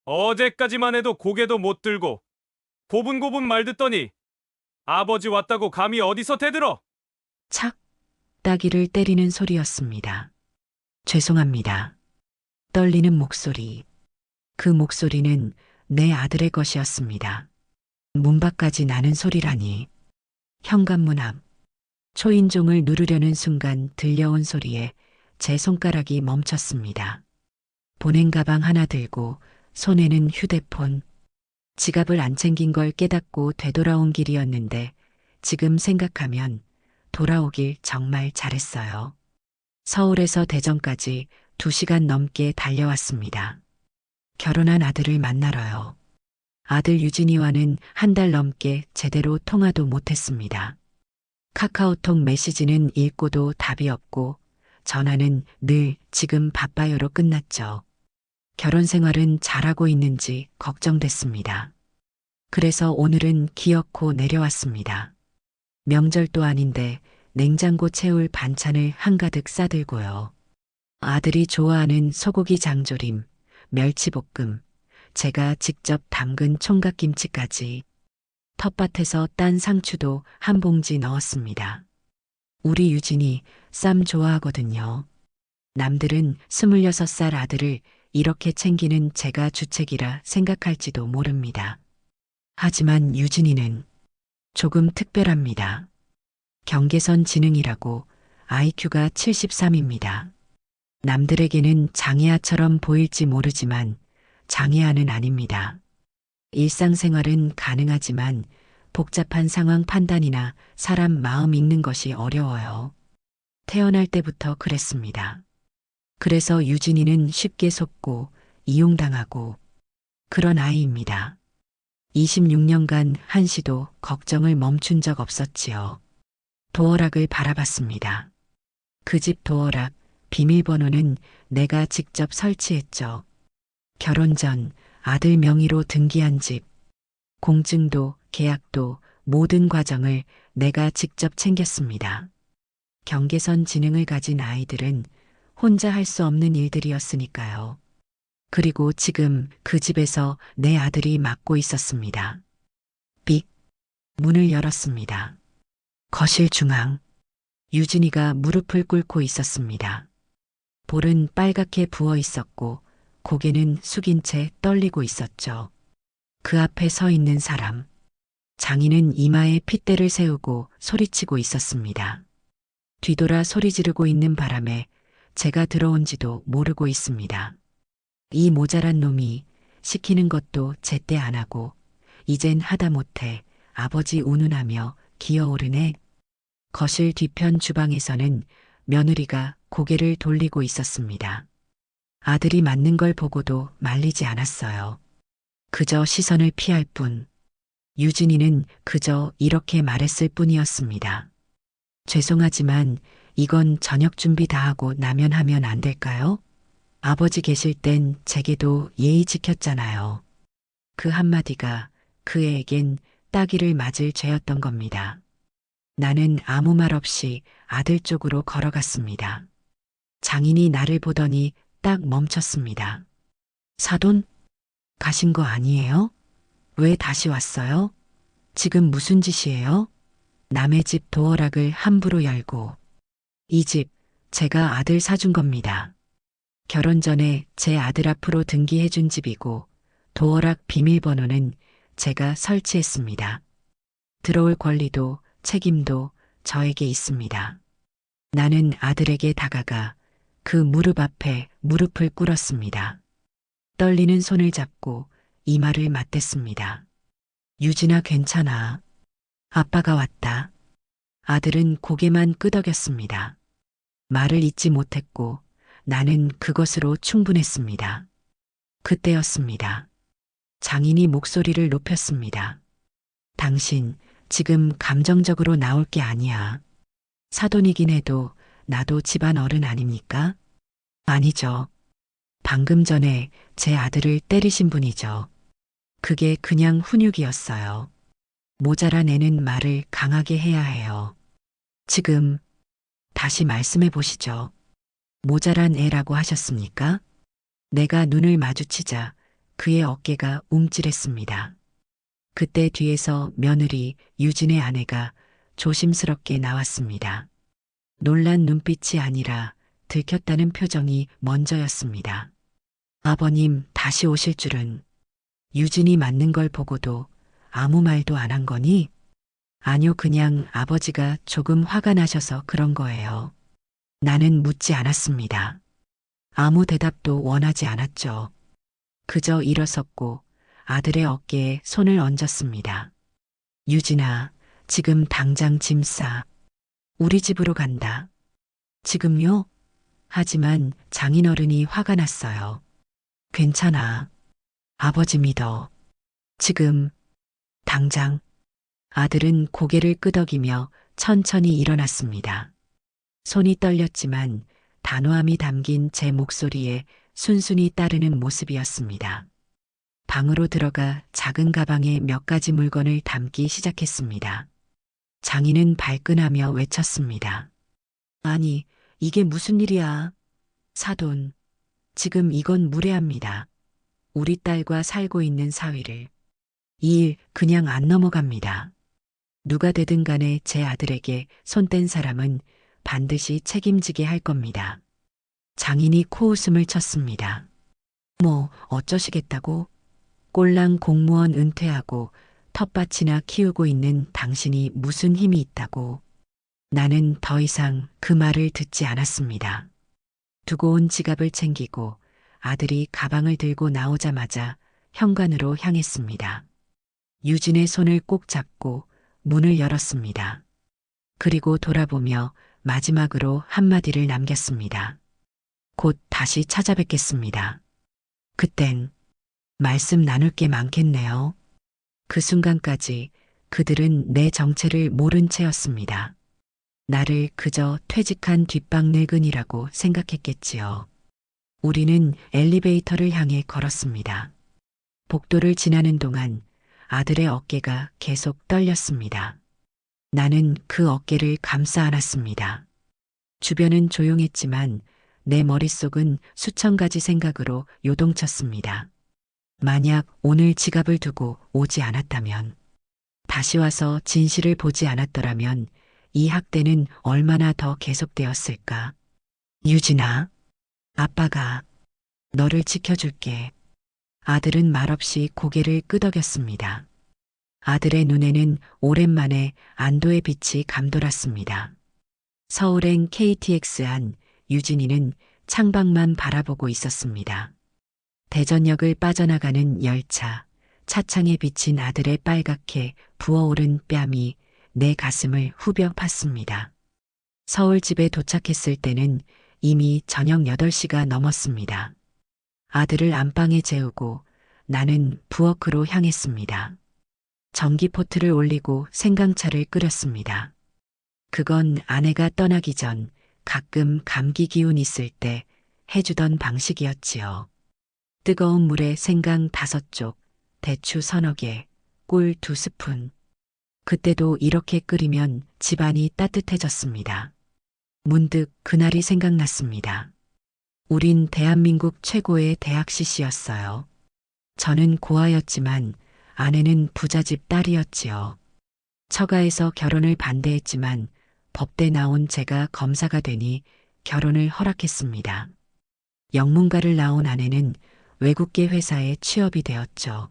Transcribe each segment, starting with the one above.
어제까지만 해도 고개도 못 들고 고분고분 말 듣더니 아버지 왔다고 감히 어디서 대들어? 착! 따귀를 때리는 소리였습니다. 죄송합니다. 떨리는 목소리. 그 목소리는 내 아들의 것이었습니다. 문 밖까지 나는 소리라니. 현관문 앞. 초인종을 누르려는 순간 들려온 소리에 제 손가락이 멈췄습니다. 보냉 가방 하나 들고 손에는 휴대폰. 지갑을 안 챙긴 걸 깨닫고 되돌아온 길이었는데 지금 생각하면 돌아오길 정말 잘했어요. 서울에서 대전까지 2시간 넘게 달려왔습니다. 결혼한 아들을 만나러요. 아들 유진이와는 한 달 넘게 제대로 통화도 못했습니다. 카카오톡 메시지는 읽고도 답이 없고 전화는 늘 지금 바빠요로 끝났죠. 결혼 생활은 잘하고 있는지 걱정됐습니다. 그래서 오늘은 기어코 내려왔습니다. 명절도 아닌데 냉장고 채울 반찬을 한가득 싸들고요. 아들이 좋아하는 소고기 장조림, 멸치볶음, 제가 직접 담근 총각김치까지 텃밭에서 딴 상추도 한 봉지 넣었습니다. 우리 유진이 쌈 좋아하거든요. 남들은 26살 아들을 이렇게 챙기는 제가 주책이라 생각할지도 모릅니다. 하지만 유진이는 조금 특별합니다. 경계선 지능이라고 IQ가 73입니다. 남들에게는 장애아처럼 보일지 모르지만 장애아는 아닙니다. 일상생활은 가능하지만 복잡한 상황 판단이나 사람 마음 읽는 것이 어려워요. 태어날 때부터 그랬습니다. 그래서 유진이는 쉽게 속고 이용당하고 그런 아이입니다. 26년간 한시도 걱정을 멈춘 적 없었지요. 도어락을 바라봤습니다. 그 집 도어락, 비밀번호는 내가 직접 설치했죠. 결혼 전 아들 명의로 등기한 집, 공증도 계약도 모든 과정을 내가 직접 챙겼습니다. 경계선 지능을 가진 아이들은 혼자 할 수 없는 일들이었으니까요. 그리고 지금 그 집에서 내 아들이 맡고 있었습니다. 삑! 문을 열었습니다. 거실 중앙. 유진이가 무릎을 꿇고 있었습니다. 볼은 빨갛게 부어 있었고 고개는 숙인 채 떨리고 있었죠. 그 앞에 서 있는 사람. 장인은 이마에 핏대를 세우고 소리치고 있었습니다. 뒤돌아 소리 지르고 있는 바람에 제가 들어온지도 모르고 있습니다. 이 모자란 놈이 시키는 것도 제때 안 하고 이젠 하다 못해 아버지 운운하며 기어오르네. 거실 뒤편 주방에서는 며느리가 고개를 돌리고 있었습니다. 아들이 맞는 걸 보고도 말리지 않았어요. 그저 시선을 피할 뿐. 유진이는 그저 이렇게 말했을 뿐이었습니다. 죄송하지만 이건 저녁 준비 다 하고 나면 하면 안 될까요? 아버지 계실 땐 제게도 예의 지켰잖아요. 그 한마디가 그 애에겐 따귀를 맞을 죄였던 겁니다. 나는 아무 말 없이 아들 쪽으로 걸어갔습니다. 장인이 나를 보더니 딱 멈췄습니다. 사돈? 가신 거 아니에요? 왜 다시 왔어요? 지금 무슨 짓이에요? 남의 집 도어락을 함부로 열고. 이 집 제가 아들 사준 겁니다. 결혼 전에 제 아들 앞으로 등기해준 집이고 도어락 비밀번호는 제가 설치했습니다. 들어올 권리도 책임도 저에게 있습니다. 나는 아들에게 다가가 그 무릎 앞에 무릎을 꿇었습니다. 떨리는 손을 잡고 이마를 맞댔습니다. 유진아 괜찮아. 아빠가 왔다. 아들은 고개만 끄덕였습니다. 말을 잇지 못했고 나는 그것으로 충분했습니다. 그때였습니다. 장인이 목소리를 높였습니다. 당신 지금 감정적으로 나올 게 아니야. 사돈이긴 해도 나도 집안 어른 아닙니까? 아니죠. 방금 전에 제 아들을 때리신 분이죠. 그게 그냥 훈육이었어요. 모자란 애는 말을 강하게 해야 해요. 지금 다시 말씀해 보시죠. 모자란 애라고 하셨습니까? 내가 눈을 마주치자 그의 어깨가 움찔했습니다. 그때 뒤에서 며느리 유진의 아내가 조심스럽게 나왔습니다. 놀란 눈빛이 아니라 들켰다는 표정이 먼저였습니다. 아버님 다시 오실 줄은. 유진이 맞는 걸 보고도 아무 말도 안 한 거니? 아니요, 그냥 아버지가 조금 화가 나셔서 그런 거예요. 나는 묻지 않았습니다. 아무 대답도 원하지 않았죠. 그저 일어섰고 아들의 어깨에 손을 얹었습니다. 유진아, 지금 당장 짐 싸. 우리 집으로 간다. 지금요? 하지만 장인어른이 화가 났어요. 괜찮아. 아버지 믿어. 지금, 당장. 아들은 고개를 끄덕이며 천천히 일어났습니다. 손이 떨렸지만 단호함이 담긴 제 목소리에 순순히 따르는 모습이었습니다. 방으로 들어가 작은 가방에 몇 가지 물건을 담기 시작했습니다. 장인은 발끈하며 외쳤습니다. 아니, 이게 무슨 일이야? 사돈, 지금 이건 무례합니다. 우리 딸과 살고 있는 사위를. 이 일 그냥 안 넘어갑니다. 누가 되든 간에 제 아들에게 손 뗀 사람은 반드시 책임지게 할 겁니다. 장인이 코웃음을 쳤습니다. 뭐 어쩌시겠다고? 꼴랑 공무원 은퇴하고 텃밭이나 키우고 있는 당신이 무슨 힘이 있다고. 나는 더 이상 그 말을 듣지 않았습니다. 두고 온 지갑을 챙기고 아들이 가방을 들고 나오자마자 현관으로 향했습니다. 유진의 손을 꼭 잡고 문을 열었습니다. 그리고 돌아보며 마지막으로 한마디를 남겼습니다. 곧 다시 찾아뵙겠습니다. 그땐 말씀 나눌 게 많겠네요. 그 순간까지 그들은 내 정체를 모른 채였습니다. 나를 그저 퇴직한 뒷방 늙은이라고 생각했겠지요. 우리는 엘리베이터를 향해 걸었습니다. 복도를 지나는 동안 아들의 어깨가 계속 떨렸습니다. 나는 그 어깨를 감싸 안았습니다. 주변은 조용했지만 내 머릿속은 수천 가지 생각으로 요동쳤습니다. 만약 오늘 지갑을 두고 오지 않았다면, 다시 와서 진실을 보지 않았더라면 이 학대는 얼마나 더 계속되었을까? 유진아, 아빠가 너를 지켜줄게. 아들은 말없이 고개를 끄덕였습니다. 아들의 눈에는 오랜만에 안도의 빛이 감돌았습니다. 서울행 KTX 안 유진이는 창밖만 바라보고 있었습니다. 대전역을 빠져나가는 열차, 차창에 비친 아들의 빨갛게 부어오른 뺨이 내 가슴을 후벼 팠습니다. 서울집에 도착했을 때는 이미 저녁 8시가 넘었습니다. 아들을 안방에 재우고 나는 부엌으로 향했습니다. 전기포트를 올리고 생강차를 끓였습니다. 그건 아내가 떠나기 전 가끔 감기 기운 있을 때 해주던 방식이었지요. 뜨거운 물에 생강 5쪽, 대추 서너 개, 꿀 2스푼. 그때도 이렇게 끓이면 집안이 따뜻해졌습니다. 문득 그날이 생각났습니다. 우린 대한민국 최고의 대학 CC였어요. 저는 고아였지만 아내는 부잣집 딸이었지요. 처가에서 결혼을 반대했지만 법대 나온 제가 검사가 되니 결혼을 허락했습니다. 영문과를 나온 아내는 외국계 회사에 취업이 되었죠.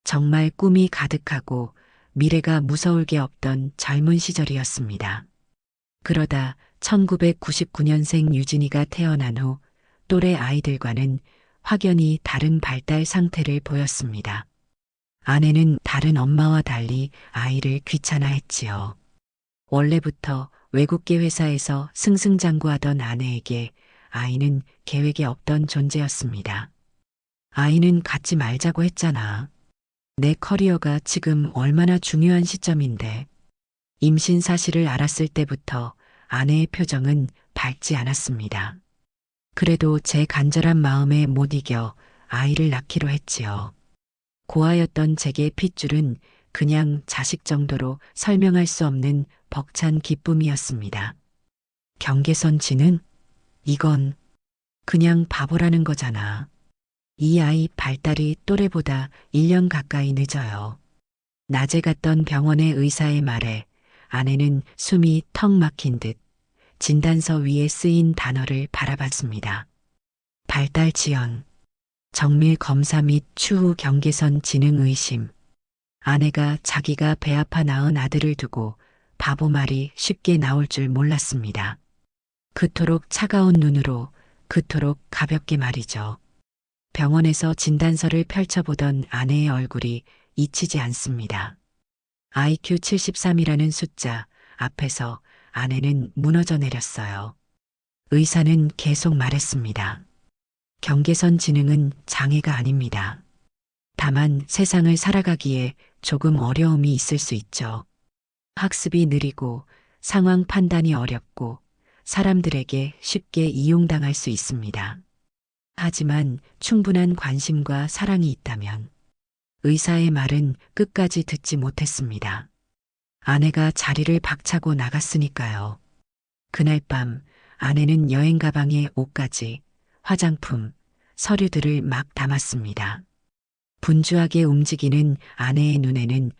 정말 꿈이 가득하고 미래가 무서울 게 없던 젊은 시절이었습니다. 그러다 1999년생 유진이가 태어난 후 또래 아이들과는 확연히 다른 발달 상태를 보였습니다. 아내는 다른 엄마와 달리 아이를 귀찮아했지요. 원래부터 외국계 회사에서 승승장구하던 아내에게 아이는 계획에 없던 존재였습니다. 아이는 갖지 말자고 했잖아. 내 커리어가 지금 얼마나 중요한 시점인데. 임신 사실을 알았을 때부터 아내의 표정은 밝지 않았습니다. 그래도 제 간절한 마음에 못 이겨 아이를 낳기로 했지요. 고아였던 제게 핏줄은 그냥 자식 정도로 설명할 수 없는 벅찬 기쁨이었습니다. 경계선 지는? 이건 그냥 바보라는 거잖아. 이 아이 발달이 또래보다 1년 가까이 늦어요. 낮에 갔던 병원의 의사의 말에 아내는 숨이 턱 막힌 듯 진단서 위에 쓰인 단어를 바라봤습니다. 발달 지연, 정밀 검사 및 추후 경계선 지능 의심. 아내가 자기가 배 아파 낳은 아들을 두고 바보 말이 쉽게 나올 줄 몰랐습니다. 그토록 차가운 눈으로, 그토록 가볍게 말이죠. 병원에서 진단서를 펼쳐보던 아내의 얼굴이 잊히지 않습니다. IQ 73이라는 숫자 앞에서 아내는 무너져 내렸어요. 의사는 계속 말했습니다. 경계선 지능은 장애가 아닙니다. 다만 세상을 살아가기에 조금 어려움이 있을 수 있죠. 학습이 느리고 상황 판단이 어렵고 사람들에게 쉽게 이용당할 수 있습니다. 하지만 충분한 관심과 사랑이 있다면 의사의 말은 끝까지 듣지 못했습니다. 아내가 자리를 박차고 나갔으니까요. 그날 밤 아내는 여행 가방에 옷까지, 화장품, 서류들을 막 담았습니다. 분주하게 움직이는 아내의 눈에는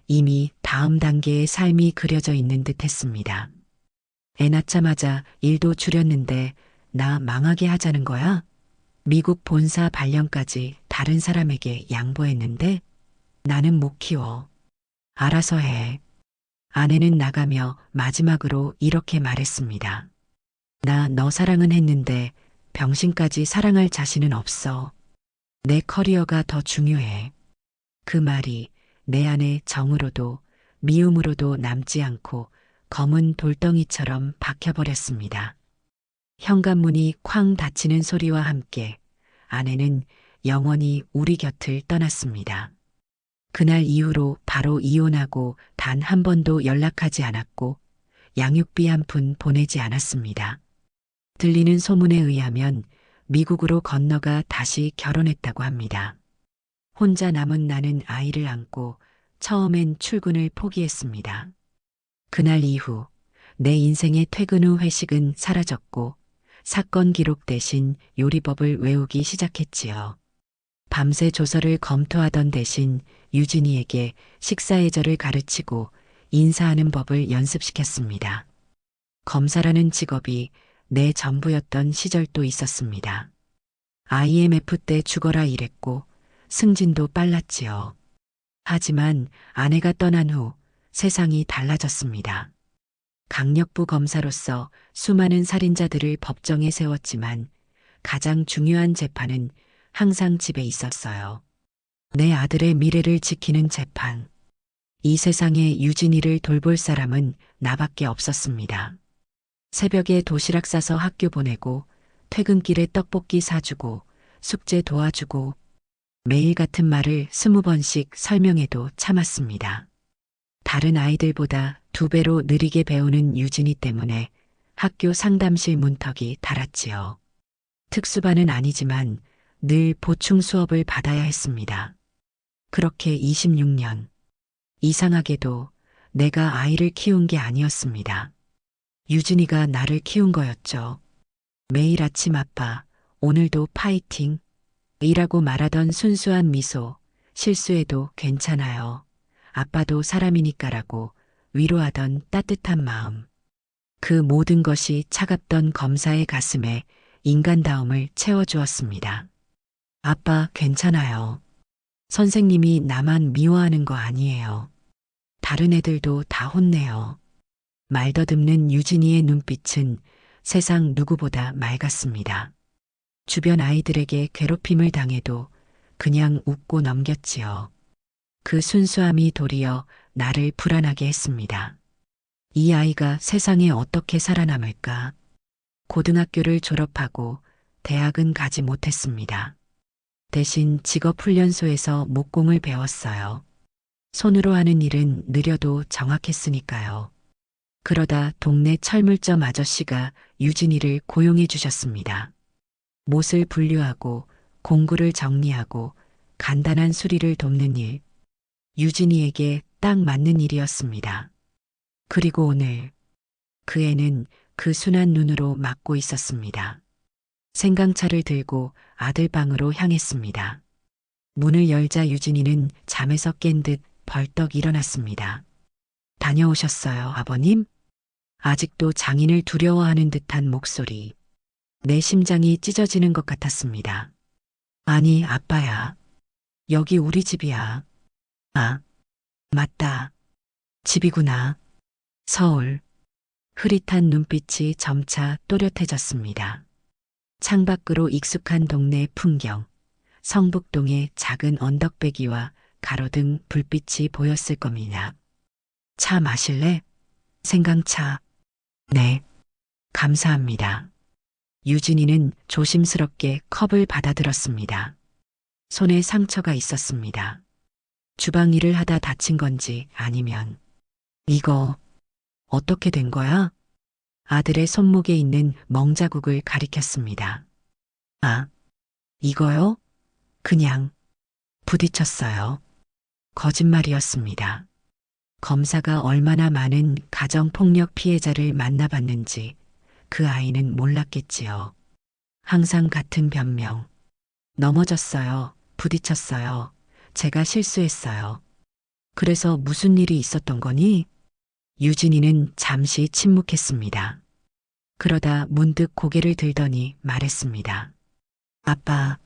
이미 다음 단계의 삶이 그려져 있는 듯 했습니다. 애 낳자마자 일도 줄였는데 나 망하게 하자는 거야? 미국 본사 발령까지 다른 사람에게 양보했는데 나는 못 키워. 알아서 해. 아내는 나가며 마지막으로 이렇게 말했습니다. 나 너 사랑은 했는데 병신까지 사랑할 자신은 없어. 내 커리어가 더 중요해. 그 말이 내 안에 정으로도 미움으로도 남지 않고 검은 돌덩이처럼 박혀버렸습니다. 현관문이 쾅 닫히는 소리와 함께 아내는 영원히 우리 곁을 떠났습니다. 그날 이후로 바로 이혼하고 단 한 번도 연락하지 않았고 양육비 한 푼 보내지 않았습니다. 들리는 소문에 의하면 미국으로 건너가 다시 결혼했다고 합니다. 혼자 남은 나는 아이를 안고 처음엔 출근을 포기했습니다. 그날 이후 내 인생의 퇴근 후 회식은 사라졌고 사건 기록 대신 요리법을 외우기 시작했지요. 밤새 조서를 검토하던 대신 유진이에게 식사 예절을 가르치고 인사하는 법을 연습시켰습니다. 검사라는 직업이 내 전부였던 시절도 있었습니다. IMF 때 죽어라 일했고 승진도 빨랐지요. 하지만 아내가 떠난 후 세상이 달라졌습니다. 강력부 검사로서 수많은 살인자들을 법정에 세웠지만 가장 중요한 재판은 항상 집에 있었어요. 내 아들의 미래를 지키는 재판. 이 세상에 유진이를 돌볼 사람은 나밖에 없었습니다. 새벽에 도시락 싸서 학교 보내고 퇴근길에 떡볶이 사주고 숙제 도와주고 매일 같은 말을 20번씩 설명해도 참았습니다. 다른 아이들보다 2배로 느리게 배우는 유진이 때문에 학교 상담실 문턱이 달았지요. 특수반은 아니지만 늘 보충 수업을 받아야 했습니다. 그렇게 26년. 이상하게도 내가 아이를 키운 게 아니었습니다. 유진이가 나를 키운 거였죠. 매일 아침 아빠, 오늘도 파이팅. 이라고 말하던 순수한 미소, 실수해도 괜찮아요. 아빠도 사람이니까라고 위로하던 따뜻한 마음. 그 모든 것이 차갑던 검사의 가슴에 인간다움을 채워주었습니다. 아빠 괜찮아요. 선생님이 나만 미워하는 거 아니에요. 다른 애들도 다 혼내요. 말 더듬는 유진이의 눈빛은 세상 누구보다 맑았습니다. 주변 아이들에게 괴롭힘을 당해도 그냥 웃고 넘겼지요. 그 순수함이 도리어 나를 불안하게 했습니다. 이 아이가 세상에 어떻게 살아남을까? 고등학교를 졸업하고 대학은 가지 못했습니다. 대신 직업훈련소에서 목공을 배웠어요. 손으로 하는 일은 느려도 정확했으니까요. 그러다 동네 철물점 아저씨가 유진이를 고용해 주셨습니다. 못을 분류하고 공구를 정리하고 간단한 수리를 돕는 일. 유진이에게 딱 맞는 일이었습니다. 그리고 오늘 그 애는 그 순한 눈으로 막고 있었습니다. 생강차를 들고 아들 방으로 향했습니다. 문을 열자 유진이는 잠에서 깬 듯 벌떡 일어났습니다. 다녀오셨어요, 아버님? 아직도 장인을 두려워하는 듯한 목소리. 내 심장이 찢어지는 것 같았습니다. 아니, 아빠야. 여기 우리 집이야. 아, 맞다. 집이구나. 서울. 흐릿한 눈빛이 점차 또렷해졌습니다. 창밖으로 익숙한 동네 풍경, 성북동의 작은 언덕배기와 가로등 불빛이 보였을 겁니다. 차 마실래? 생강차. 네. 감사합니다. 유진이는 조심스럽게 컵을 받아들었습니다. 손에 상처가 있었습니다. 주방 일을 하다 다친 건지 아니면 이거 어떻게 된 거야? 아들의 손목에 있는 멍자국을 가리켰습니다. 아, 이거요? 그냥 부딪혔어요. 거짓말이었습니다. 검사가 얼마나 많은 가정폭력 피해자를 만나봤는지 그 아이는 몰랐겠지요. 항상 같은 변명. 넘어졌어요. 부딪혔어요. 제가 실수했어요. 그래서 무슨 일이 있었던 거니? 유진이는 잠시 침묵했습니다. 그러다 문득 고개를 들더니 말했습니다. 아빠,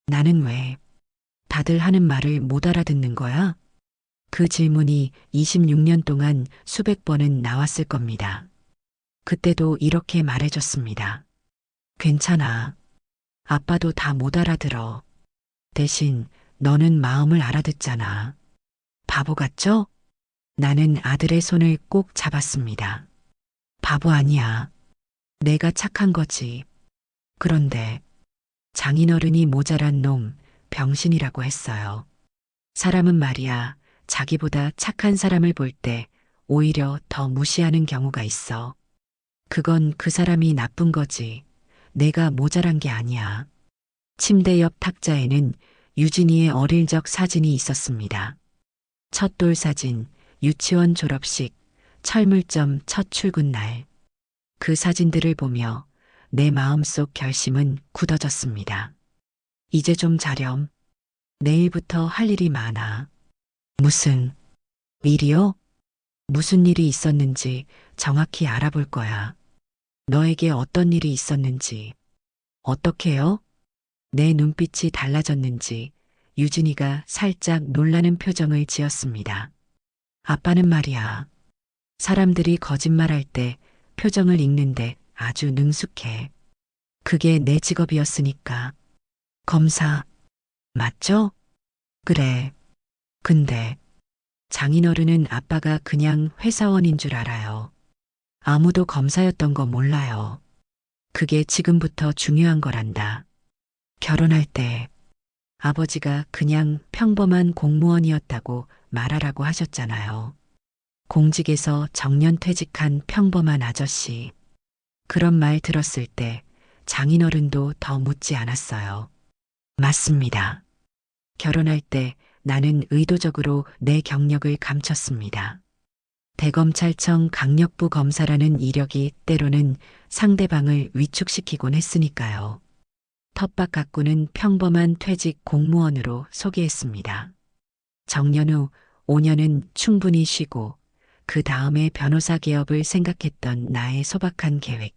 나는 왜 다들 하는 말을 못 알아듣는 거야? 그 질문이 26년 동안 수백 번은 나왔을 겁니다. 그때도 이렇게 말해줬습니다. 괜찮아. 아빠도 다 못 알아들어. 대신 너는 마음을 알아듣잖아. 바보 같죠? 나는 아들의 손을 꼭 잡았습니다. 바보 아니야. 내가 착한 거지. 그런데 장인어른이 모자란 놈, 병신이라고 했어요. 사람은 말이야, 자기보다 착한 사람을 볼 때 오히려 더 무시하는 경우가 있어. 그건 그 사람이 나쁜 거지. 내가 모자란 게 아니야. 침대 옆 탁자에는 유진이의 어릴 적 사진이 있었습니다. 첫돌 사진, 유치원 졸업식, 철물점 첫 출근 날. 그 사진들을 보며 내 마음속 결심은 굳어졌습니다. 이제 좀 자렴. 내일부터 할 일이 많아. 무슨 일이요? 무슨 일이 있었는지 정확히 알아볼 거야. 너에게 어떤 일이 있었는지. 어떻게요? 내 눈빛이 달라졌는지 유진이가 살짝 놀라는 표정을 지었습니다. 아빠는 말이야. 사람들이 거짓말할 때 표정을 읽는데 아주 능숙해. 그게 내 직업이었으니까. 검사, 맞죠? 그래. 근데 장인어른은 아빠가 그냥 회사원인 줄 알아요. 아무도 검사였던 거 몰라요. 그게 지금부터 중요한 거란다. 결혼할 때 아버지가 그냥 평범한 공무원이었다고 말하라고 하셨잖아요. 공직에서 정년퇴직한 평범한 아저씨. 그런 말 들었을 때 장인어른도 더 묻지 않았어요. 맞습니다. 결혼할 때 나는 의도적으로 내 경력을 감췄습니다. 대검찰청 강력부 검사라는 이력이 때로는 상대방을 위축시키곤 했으니까요. 텃밭 가꾸는 평범한 퇴직 공무원으로 소개했습니다. 정년 후 5년은 충분히 쉬고 그 다음에 변호사 개업을 생각했던 나의 소박한 계획.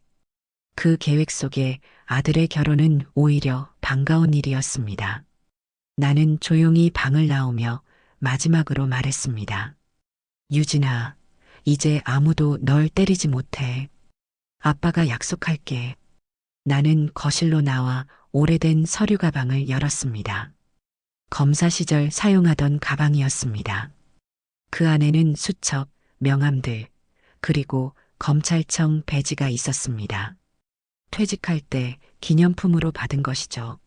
그 계획 속에 아들의 결혼은 오히려 반가운 일이었습니다. 나는 조용히 방을 나오며 마지막으로 말했습니다. 유진아, 이제 아무도 널 때리지 못해. 아빠가 약속할게. 나는 거실로 나와 오래된 서류 가방을 열었습니다. 검사 시절 사용하던 가방이었습니다. 그 안에는 수첩, 명함들, 그리고 검찰청 배지가 있었습니다. 퇴직할 때 기념품으로 받은 것이죠.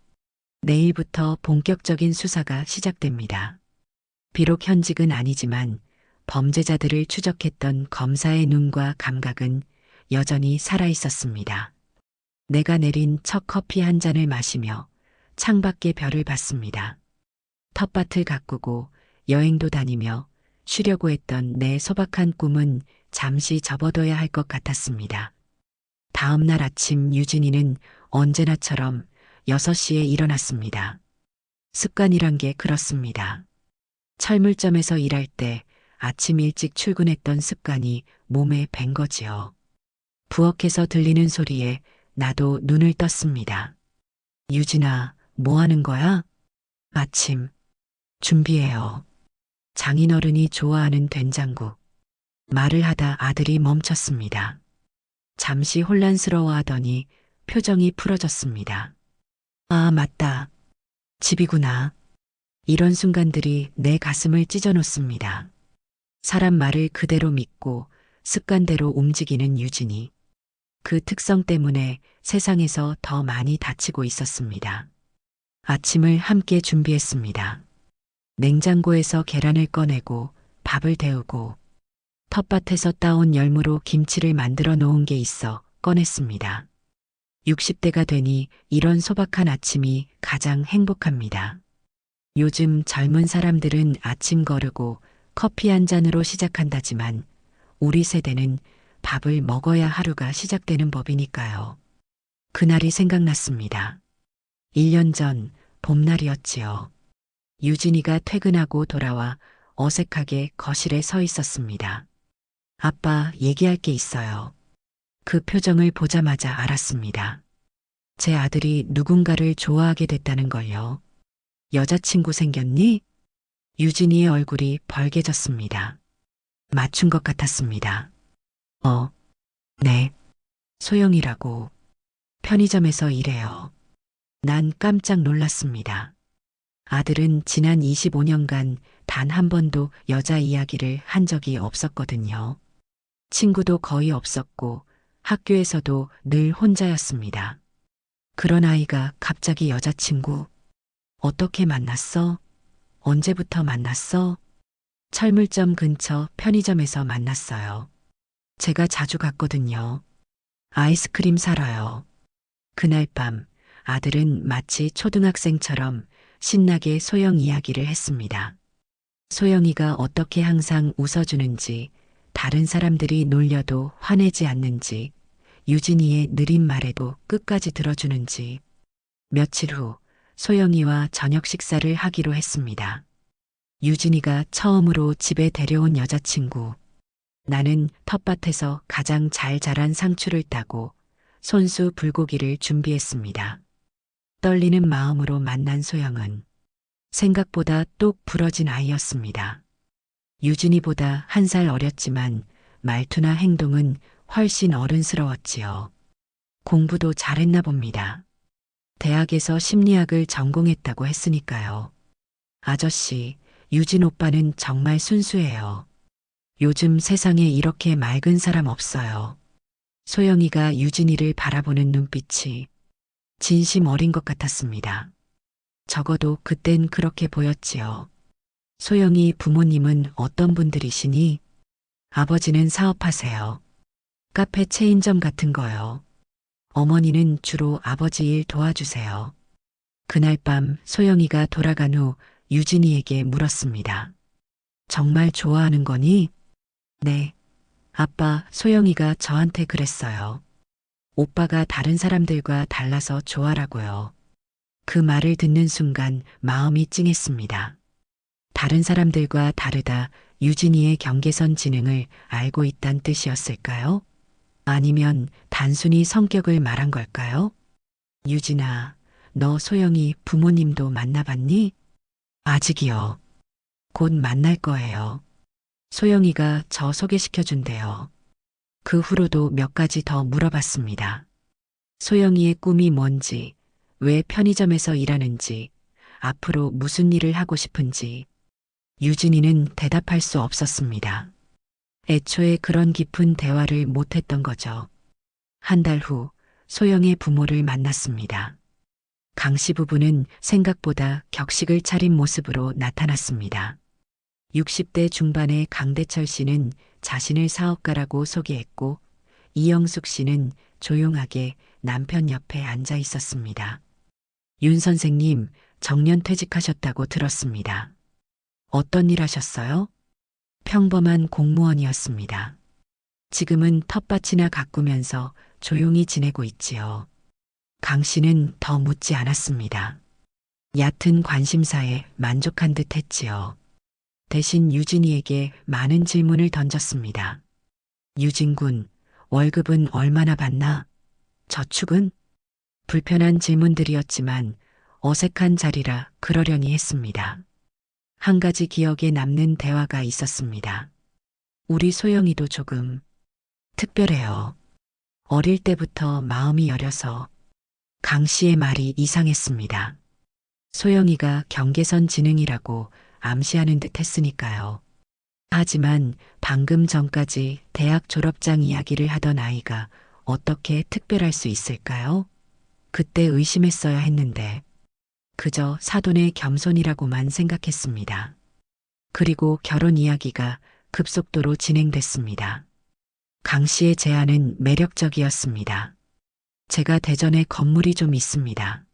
내일부터 본격적인 수사가 시작됩니다. 비록 현직은 아니지만 범죄자들을 추적했던 검사의 눈과 감각은 여전히 살아 있었습니다. 내가 내린 첫 커피 한 잔을 마시며 창밖의 별을 봤습니다. 텃밭을 가꾸고 여행도 다니며 쉬려고 했던 내 소박한 꿈은 잠시 접어둬야 할 것 같았습니다. 다음 날 아침 유진이는 언제나처럼 6시에 일어났습니다. 습관이란 게 그렇습니다. 철물점에서 일할 때 아침 일찍 출근했던 습관이 몸에 밴 거지요. 부엌에서 들리는 소리에 나도 눈을 떴습니다. 유진아, 뭐 하는 거야? 아침 준비해요. 장인어른이 좋아하는 된장국. 말을 하다 아들이 멈췄습니다. 잠시 혼란스러워하더니 표정이 풀어졌습니다. 아, 맞다. 집이구나. 이런 순간들이 내 가슴을 찢어놓습니다. 사람 말을 그대로 믿고 습관대로 움직이는 유진이. 그 특성 때문에 세상에서 더 많이 다치고 있었습니다. 아침을 함께 준비했습니다. 냉장고에서 계란을 꺼내고 밥을 데우고 텃밭에서 따온 열무로 김치를 만들어 놓은 게 있어 꺼냈습니다. 60대가 되니 이런 소박한 아침이 가장 행복합니다. 요즘 젊은 사람들은 아침 거르고 커피 한 잔으로 시작한다지만 우리 세대는 밥을 먹어야 하루가 시작되는 법이니까요. 그날이 생각났습니다. 1년 전 봄날이었지요. 유진이가 퇴근하고 돌아와 어색하게 거실에 서 있었습니다. 아빠, 얘기할 게 있어요. 그 표정을 보자마자 알았습니다. 제 아들이 누군가를 좋아하게 됐다는 걸요. 여자친구 생겼니? 유진이의 얼굴이 벌개졌습니다. 맞춘 것 같았습니다. 네. 소영이라고. 편의점에서 일해요. 난 깜짝 놀랐습니다. 아들은 지난 25년간 단 한 번도 여자 이야기를 한 적이 없었거든요. 친구도 거의 없었고 학교에서도 늘 혼자였습니다. 그런 아이가 갑자기 여자친구. 어떻게 만났어? 언제부터 만났어? 철물점 근처 편의점에서 만났어요. 제가 자주 갔거든요. 아이스크림 사러요. 그날 밤 아들은 마치 초등학생처럼 신나게 소영 이야기를 했습니다. 소영이가 어떻게 항상 웃어주는지, 다른 사람들이 놀려도 화내지 않는지, 유진이의 느린 말에도 끝까지 들어주는지. 며칠 후 소영이와 저녁 식사를 하기로 했습니다. 유진이가 처음으로 집에 데려온 여자친구. 나는 텃밭에서 가장 잘 자란 상추를 따고 손수 불고기를 준비했습니다. 떨리는 마음으로 만난 소영은 생각보다 똑 부러진 아이였습니다. 유진이보다 1살 어렸지만 말투나 행동은 훨씬 어른스러웠지요. 공부도 잘했나 봅니다. 대학에서 심리학을 전공했다고 했으니까요. 아저씨, 유진 오빠는 정말 순수해요. 요즘 세상에 이렇게 맑은 사람 없어요. 소영이가 유진이를 바라보는 눈빛이 진심 어린 것 같았습니다. 적어도 그땐 그렇게 보였지요. 소영이 부모님은 어떤 분들이시니? 아버지는 사업하세요. 카페 체인점 같은 거요. 어머니는 주로 아버지 일 도와주세요. 그날 밤 소영이가 돌아간 후 유진이에게 물었습니다. 정말 좋아하는 거니? 네. 아빠, 소영이가 저한테 그랬어요. 오빠가 다른 사람들과 달라서 좋아라고요. 그 말을 듣는 순간 마음이 찡했습니다. 다른 사람들과 다르다 유진이의 경계선 지능을 알고 있단 뜻이었을까요? 아니면 단순히 성격을 말한 걸까요? 유진아, 너 소영이 부모님도 만나봤니? 아직이요. 곧 만날 거예요. 소영이가 저 소개시켜준대요. 그 후로도 몇 가지 더 물어봤습니다. 소영이의 꿈이 뭔지, 왜 편의점에서 일하는지, 앞으로 무슨 일을 하고 싶은지. 유진이는 대답할 수 없었습니다. 애초에 그런 깊은 대화를 못했던 거죠. 한 달 후 소영의 부모를 만났습니다. 강 씨 부부는 생각보다 격식을 차린 모습으로 나타났습니다. 60대 중반의 강대철 씨는 자신을 사업가라고 소개했고 이영숙 씨는 조용하게 남편 옆에 앉아 있었습니다. 윤 선생님, 정년 퇴직하셨다고 들었습니다. 어떤 일 하셨어요? 평범한 공무원이었습니다. 지금은 텃밭이나 가꾸면서 조용히 지내고 있지요. 강 씨는 더 묻지 않았습니다. 얕은 관심사에 만족한 듯 했지요. 대신 유진이에게 많은 질문을 던졌습니다. 유진군, 월급은 얼마나 받나? 저축은? 불편한 질문들이었지만 어색한 자리라 그러려니 했습니다. 한 가지 기억에 남는 대화가 있었습니다. 우리 소영이도 조금 특별해요. 어릴 때부터 마음이 여려서 강 씨의 말이 이상했습니다. 소영이가 경계선 지능이라고 암시하는 듯 했으니까요. 하지만 방금 전까지 대학 졸업장 이야기를 하던 아이가 어떻게 특별할 수 있을까요? 그때 의심했어야 했는데 그저 사돈의 겸손이라고만 생각했습니다. 그리고 결혼 이야기가 급속도로 진행됐습니다. 강 씨의 제안은 매력적이었습니다. 제가 대전에 건물이 좀 있습니다.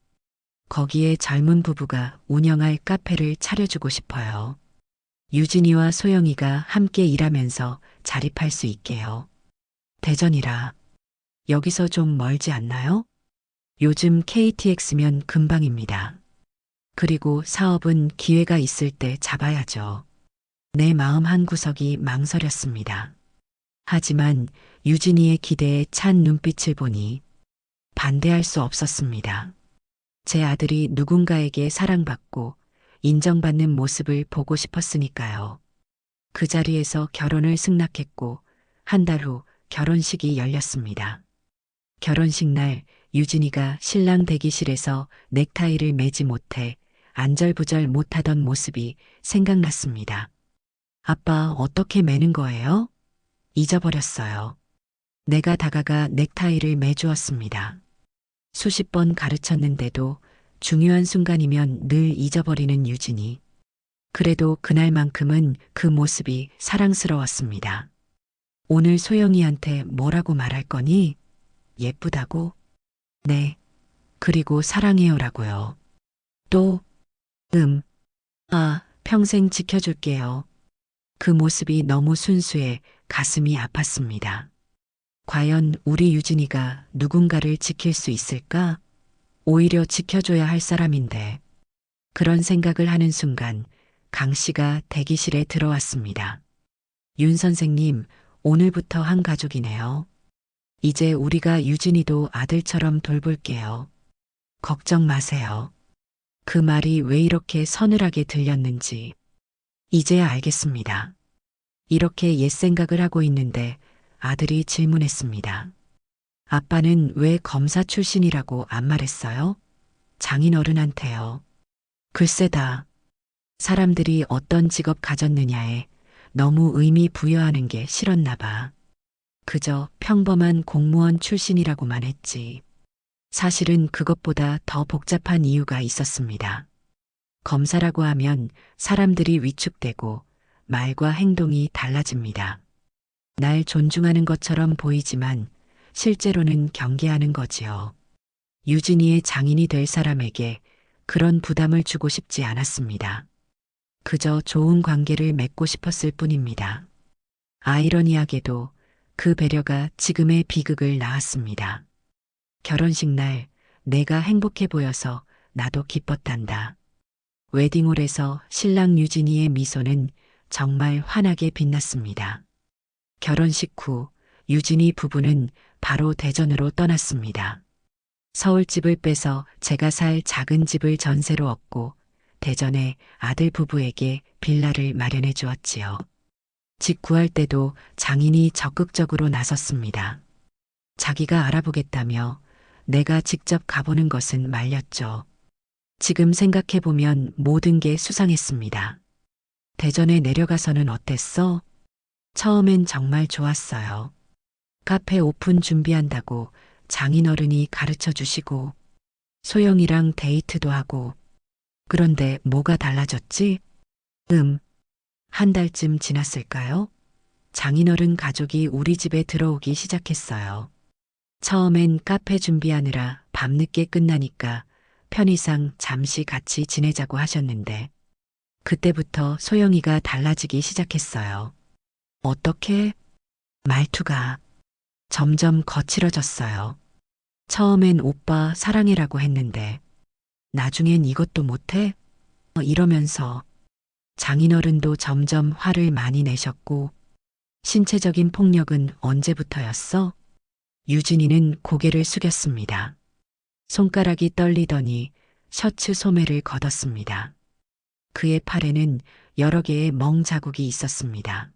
거기에 젊은 부부가 운영할 카페를 차려주고 싶어요. 유진이와 소영이가 함께 일하면서 자립할 수 있게요. 대전이라 여기서 좀 멀지 않나요? 요즘 KTX면 금방입니다. 그리고 사업은 기회가 있을 때 잡아야죠. 내 마음 한구석이 망설였습니다. 하지만 유진이의 기대에 찬 눈빛을 보니 반대할 수 없었습니다. 제 아들이 누군가에게 사랑받고 인정받는 모습을 보고 싶었으니까요. 그 자리에서 결혼을 승낙했고 한 달 후 결혼식이 열렸습니다. 결혼식 날 유진이가 신랑 대기실에서 넥타이를 매지 못해 안절부절 못하던 모습이 생각났습니다. 아빠 어떻게 매는 거예요? 잊어버렸어요. 내가 다가가 넥타이를 매주었습니다. 수십 번 가르쳤는데도 중요한 순간이면 늘 잊어버리는 유진이. 그래도 그날만큼은 그 모습이 사랑스러웠습니다. 오늘 소영이한테 뭐라고 말할 거니? 예쁘다고? 네. 그리고 사랑해요라고요. 또, 평생 지켜줄게요. 그 모습이 너무 순수해 가슴이 아팠습니다. 과연 우리 유진이가 누군가를 지킬 수 있을까? 오히려 지켜줘야 할 사람인데. 그런 생각을 하는 순간 강 씨가 대기실에 들어왔습니다. 윤 선생님, 오늘부터 한 가족이네요. 이제 우리가 유진이도 아들처럼 돌볼게요. 걱정 마세요. 그 말이 왜 이렇게 서늘하게 들렸는지 이제야 알겠습니다. 이렇게 옛 생각을 하고 있는데 아들이 질문했습니다. 아빠는 왜 검사 출신이라고 안 말했어요? 장인어른한테요. 글쎄다. 사람들이 어떤 직업 가졌느냐에 너무 의미 부여하는 게 싫었나 봐. 그저 평범한 공무원 출신이라고만 했지. 사실은 그것보다 더 복잡한 이유가 있었습니다. 검사라고 하면 사람들이 위축되고 말과 행동이 달라집니다. 날 존중하는 것처럼 보이지만 실제로는 경계하는 거지요. 유진이의 장인이 될 사람에게 그런 부담을 주고 싶지 않았습니다. 그저 좋은 관계를 맺고 싶었을 뿐입니다. 아이러니하게도 그 배려가 지금의 비극을 낳았습니다. 결혼식 날 내가 행복해 보여서 나도 기뻤단다. 웨딩홀에서 신랑 유진이의 미소는 정말 환하게 빛났습니다. 결혼식 후 유진이 부부는 바로 대전으로 떠났습니다. 서울집을 빼서 제가 살 작은 집을 전세로 얻고 대전에 아들 부부에게 빌라를 마련해 주었지요. 집 구할 때도 장인이 적극적으로 나섰습니다. 자기가 알아보겠다며 내가 직접 가보는 것은 말렸죠. 지금 생각해보면 모든 게 수상했습니다. 대전에 내려가서는 어땠어? 처음엔 정말 좋았어요. 카페 오픈 준비한다고 장인어른이 가르쳐 주시고 소영이랑 데이트도 하고. 그런데 뭐가 달라졌지? 한 달쯤 지났을까요? 장인어른 가족이 우리 집에 들어오기 시작했어요. 처음엔 카페 준비하느라 밤늦게 끝나니까 편의상 잠시 같이 지내자고 하셨는데 그때부터 소영이가 달라지기 시작했어요. 어떻게? 말투가 점점 거칠어졌어요. 처음엔 오빠 사랑해라고 했는데 나중엔 이것도 못해? 이러면서 장인어른도 점점 화를 많이 내셨고 신체적인 폭력은 언제부터였어? 유진이는 고개를 숙였습니다. 손가락이 떨리더니 셔츠 소매를 걷었습니다. 그의 팔에는 여러 개의 멍 자국이 있었습니다.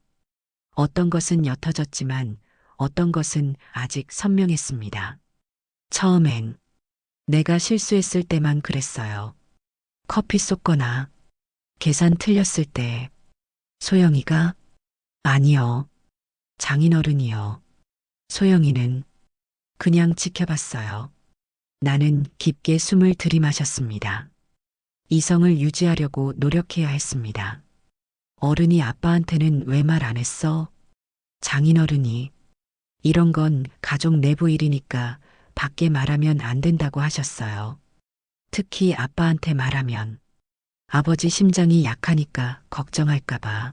어떤 것은 옅어졌지만 어떤 것은 아직 선명했습니다. 처음엔 내가 실수했을 때만 그랬어요. 커피 쏟거나 계산 틀렸을 때 소영이가 아니요. 장인어른이요. 소영이는 그냥 지켜봤어요. 나는 깊게 숨을 들이마셨습니다. 이성을 유지하려고 노력해야 했습니다. 어른이 아빠한테는 왜 말 안 했어? 장인어른이 이런 건 가족 내부 일이니까 밖에 말하면 안 된다고 하셨어요. 특히 아빠한테 말하면 아버지 심장이 약하니까 걱정할까봐.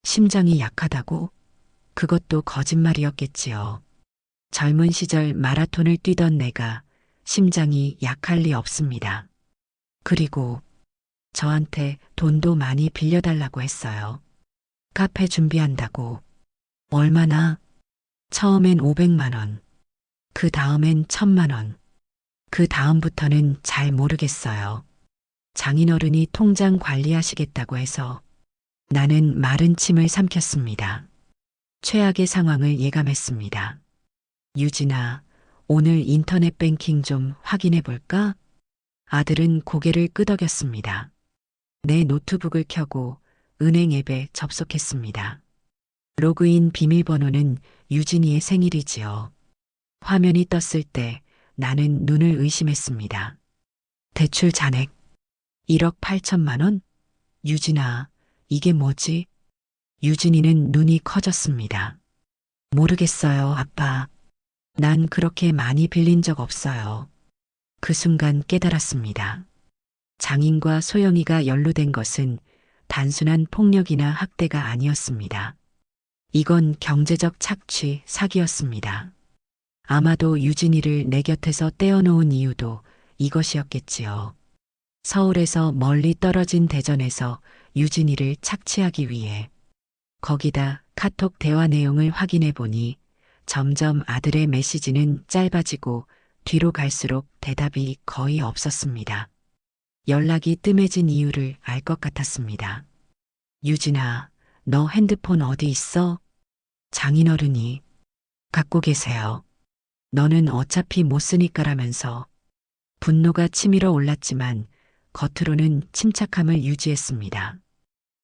심장이 약하다고? 그것도 거짓말이었겠지요. 젊은 시절 마라톤을 뛰던 내가 심장이 약할 리 없습니다. 그리고 저한테 돈도 많이 빌려달라고 했어요. 카페 준비한다고. 얼마나? 처음엔 500만 원. 그 다음엔 1000만 원. 그 다음부터는 잘 모르겠어요. 장인어른이 통장 관리하시겠다고 해서 나는 마른 침을 삼켰습니다. 최악의 상황을 예감했습니다. 유진아, 오늘 인터넷 뱅킹 좀 확인해 볼까? 아들은 고개를 끄덕였습니다. 내 노트북을 켜고 은행 앱에 접속했습니다. 로그인 비밀번호는 유진이의 생일이지요. 화면이 떴을 때 나는 눈을 의심했습니다. 대출 잔액 1억 8천만 원? 유진아, 이게 뭐지? 유진이는 눈이 커졌습니다. 모르겠어요, 아빠. 난 그렇게 많이 빌린 적 없어요. 그 순간 깨달았습니다. 장인과 소영이가 연루된 것은 단순한 폭력이나 학대가 아니었습니다. 이건 경제적 착취, 사기였습니다. 아마도 유진이를 내 곁에서 떼어놓은 이유도 이것이었겠지요. 서울에서 멀리 떨어진 대전에서 유진이를 착취하기 위해. 거기다 카톡 대화 내용을 확인해 보니 점점 아들의 메시지는 짧아지고 뒤로 갈수록 대답이 거의 없었습니다. 연락이 뜸해진 이유를 알 것 같았습니다. 유진아, 너 핸드폰 어디 있어? 장인어른이 갖고 계세요. 너는 어차피 못 쓰니까라면서 분노가 치밀어 올랐지만 겉으로는 침착함을 유지했습니다.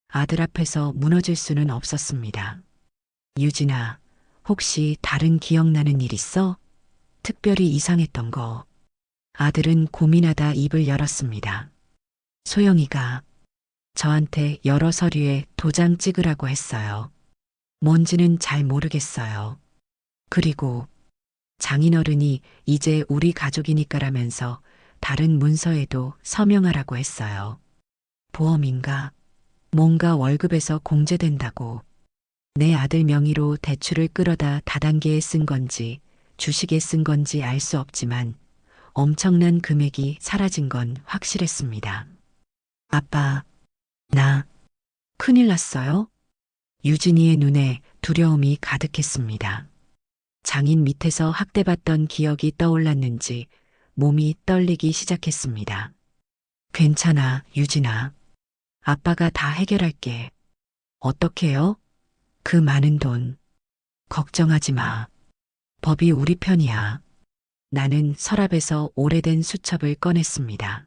아들 앞에서 무너질 수는 없었습니다. 유진아, 혹시 다른 기억나는 일 있어? 특별히 이상했던 거. 아들은 고민하다 입을 열었습니다. 소영이가 저한테 여러 서류에 도장 찍으라고 했어요. 뭔지는 잘 모르겠어요. 그리고 장인어른이 이제 우리 가족이니까라면서 다른 문서에도 서명하라고 했어요. 보험인가? 뭔가 월급에서 공제된다고. 내 아들 명의로 대출을 끌어다 다단계에 쓴 건지 주식에 쓴 건지 알 수 없지만 엄청난 금액이 사라진 건 확실했습니다. 아빠, 나 큰일 났어요? 유진이의 눈에 두려움이 가득했습니다. 장인 밑에서 학대받던 기억이 떠올랐는지 몸이 떨리기 시작했습니다. 괜찮아, 유진아. 아빠가 다 해결할게. 어떻게요? 그 많은 돈. 걱정하지 마. 법이 우리 편이야. 나는 서랍에서 오래된 수첩을 꺼냈습니다.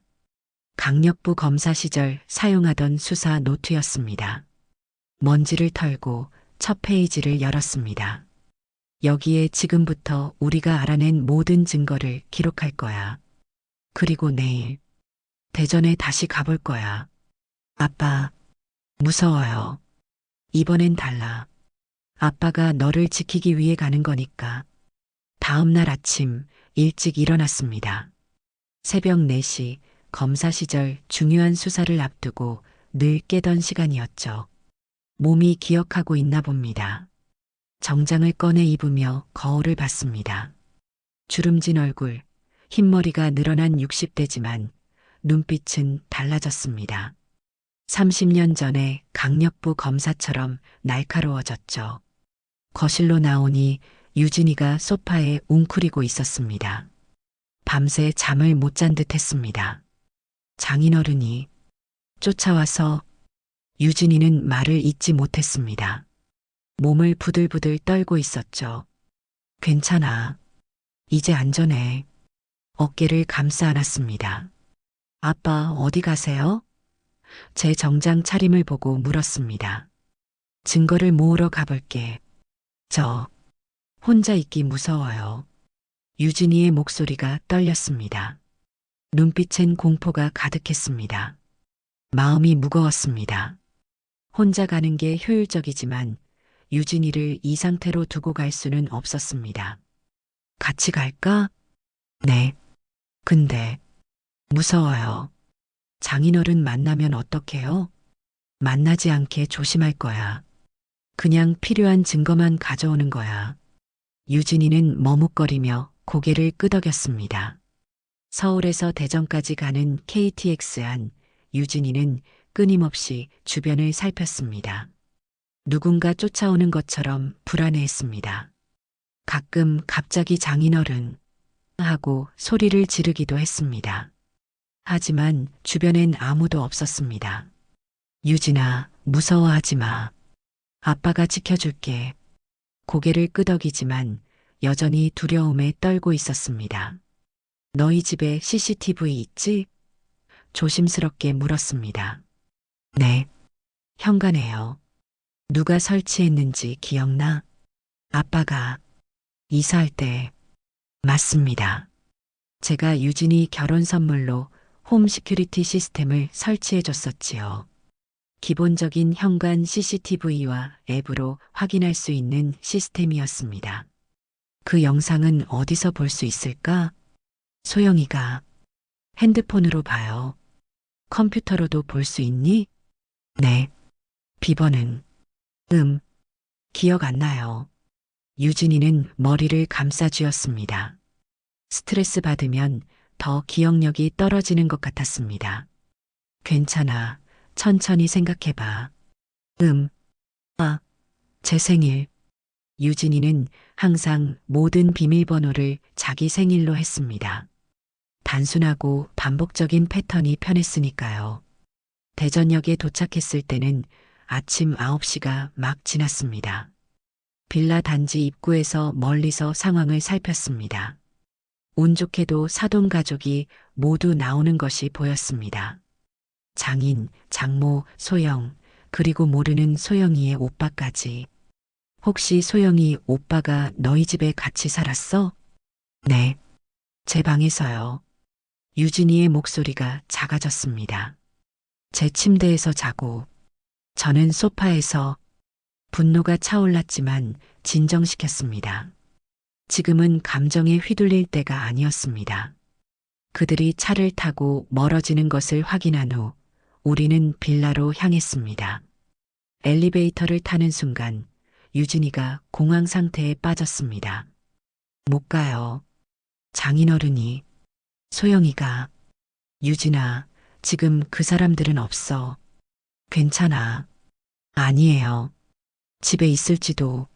강력부 검사 시절 사용하던 수사 노트였습니다. 먼지를 털고 첫 페이지를 열었습니다. 여기에 지금부터 우리가 알아낸 모든 증거를 기록할 거야. 그리고 내일 대전에 다시 가볼 거야. 아빠, 무서워요. 이번엔 달라. 아빠가 너를 지키기 위해 가는 거니까. 다음 날 아침 일찍 일어났습니다. 새벽 4시 검사 시절 중요한 수사를 앞두고 늘 깨던 시간이었죠. 몸이 기억하고 있나 봅니다. 정장을 꺼내 입으며 거울을 봤습니다. 주름진 얼굴, 흰머리가 늘어난 60대지만 눈빛은 달라졌습니다. 30년 전에 강력부 검사처럼 날카로워졌죠. 거실로 나오니 유진이가 소파에 웅크리고 있었습니다. 밤새 잠을 못 잔 듯 했습니다. 장인어른이 쫓아와서 유진이는 말을 잇지 못했습니다. 몸을 부들부들 떨고 있었죠. 괜찮아. 이제 안전해. 어깨를 감싸 안았습니다. 아빠 어디 가세요? 제 정장 차림을 보고 물었습니다. 증거를 모으러 가볼게. 저 혼자 있기 무서워요. 유진이의 목소리가 떨렸습니다. 눈빛엔 공포가 가득했습니다. 마음이 무거웠습니다. 혼자 가는 게 효율적이지만 유진이를 이 상태로 두고 갈 수는 없었습니다. 같이 갈까? 네. 근데 무서워요. 장인어른 만나면 어떡해요? 만나지 않게 조심할 거야. 그냥 필요한 증거만 가져오는 거야. 유진이는 머뭇거리며 고개를 끄덕였습니다. 서울에서 대전까지 가는 KTX 안 유진이는 끊임없이 주변을 살폈습니다. 누군가 쫓아오는 것처럼 불안해했습니다. 가끔 갑자기 장인어른 하고 소리를 지르기도 했습니다. 하지만 주변엔 아무도 없었습니다. 유진아, 무서워하지 마. 아빠가 지켜줄게. 고개를 끄덕이지만 여전히 두려움에 떨고 있었습니다. 너희 집에 CCTV 있지? 조심스럽게 물었습니다. 네. 현관에요. 누가 설치했는지 기억나? 아빠가 이사할 때. 맞습니다. 제가 유진이 결혼 선물로 홈 시큐리티 시스템을 설치해 줬었지요. 기본적인 현관 CCTV와 앱으로 확인할 수 있는 시스템이었습니다. 그 영상은 어디서 볼 수 있을까? 소영이가 핸드폰으로 봐요. 컴퓨터로도 볼 수 있니? 네. 비번은? 기억 안 나요. 유진이는 머리를 감싸쥐었습니다. 스트레스 받으면 더 기억력이 떨어지는 것 같았습니다. 괜찮아. 천천히 생각해봐. 제 생일. 유진이는 항상 모든 비밀번호를 자기 생일로 했습니다. 단순하고 반복적인 패턴이 편했으니까요. 대전역에 도착했을 때는 아침 9시가 막 지났습니다. 빌라 단지 입구에서 멀리서 상황을 살폈습니다. 운 좋게도 사돈 가족이 모두 나오는 것이 보였습니다. 장인, 장모, 소영, 그리고 모르는 소영이의 오빠까지. 혹시 소영이 오빠가 너희 집에 같이 살았어? 네. 제 방에서요. 유진이의 목소리가 작아졌습니다. 제 침대에서 자고, 저는 소파에서. 분노가 차올랐지만 진정시켰습니다. 지금은 감정에 휘둘릴 때가 아니었습니다. 그들이 차를 타고 멀어지는 것을 확인한 후 우리는 빌라로 향했습니다. 엘리베이터를 타는 순간 유진이가 공황 상태에 빠졌습니다. 못 가요. 장인어른이. 소영이가. 유진아, 지금 그 사람들은 없어. 괜찮아. 아니에요. 집에 있을지도.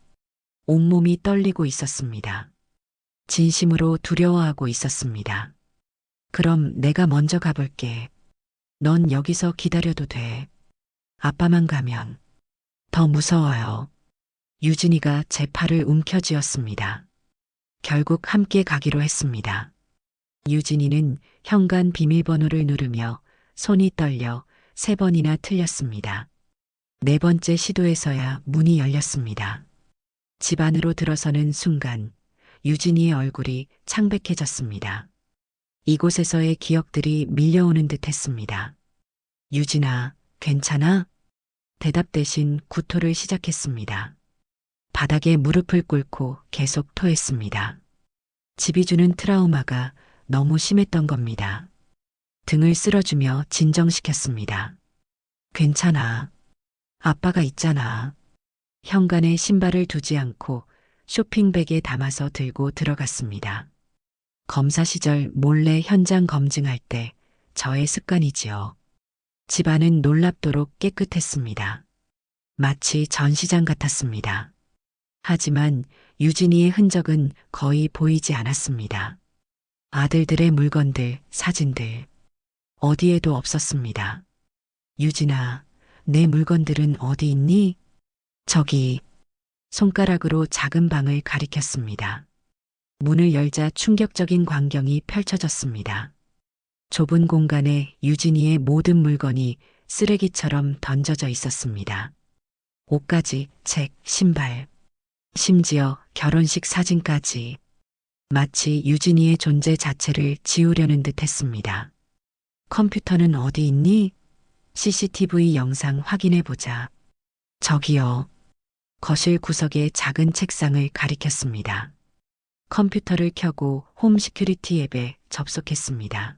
온몸이 떨리고 있었습니다. 진심으로 두려워하고 있었습니다. 그럼 내가 먼저 가볼게. 넌 여기서 기다려도 돼. 아빠만 가면 더 무서워요. 유진이가 제 팔을 움켜쥐었습니다. 결국 함께 가기로 했습니다. 유진이는 현관 비밀번호를 누르며 손이 떨려 3번이나 틀렸습니다. 4번째 시도에서야 문이 열렸습니다. 집 안으로 들어서는 순간 유진이의 얼굴이 창백해졌습니다. 이곳에서의 기억들이 밀려오는 듯 했습니다. 유진아, 괜찮아? 대답 대신 구토를 시작했습니다. 바닥에 무릎을 꿇고 계속 토했습니다. 집이 주는 트라우마가 너무 심했던 겁니다. 등을 쓸어주며 진정시켰습니다. 괜찮아. 아빠가 있잖아. 현관에 신발을 두지 않고 쇼핑백에 담아서 들고 들어갔습니다. 검사 시절 몰래 현장 검증할 때 저의 습관이지요. 집안은 놀랍도록 깨끗했습니다. 마치 전시장 같았습니다. 하지만 유진이의 흔적은 거의 보이지 않았습니다. 아들들의 물건들, 사진들, 어디에도 없었습니다. 유진아, 내 물건들은 어디 있니? 저기, 손가락으로 작은 방을 가리켰습니다. 문을 열자 충격적인 광경이 펼쳐졌습니다. 좁은 공간에 유진이의 모든 물건이 쓰레기처럼 던져져 있었습니다. 옷가지, 책, 신발, 심지어 결혼식 사진까지 마치 유진이의 존재 자체를 지우려는 듯 했습니다. 컴퓨터는 어디 있니? CCTV 영상 확인해 보자. 저기요. 거실 구석의 작은 책상을 가리켰습니다. 컴퓨터를 켜고 홈 시큐리티 앱에 접속했습니다.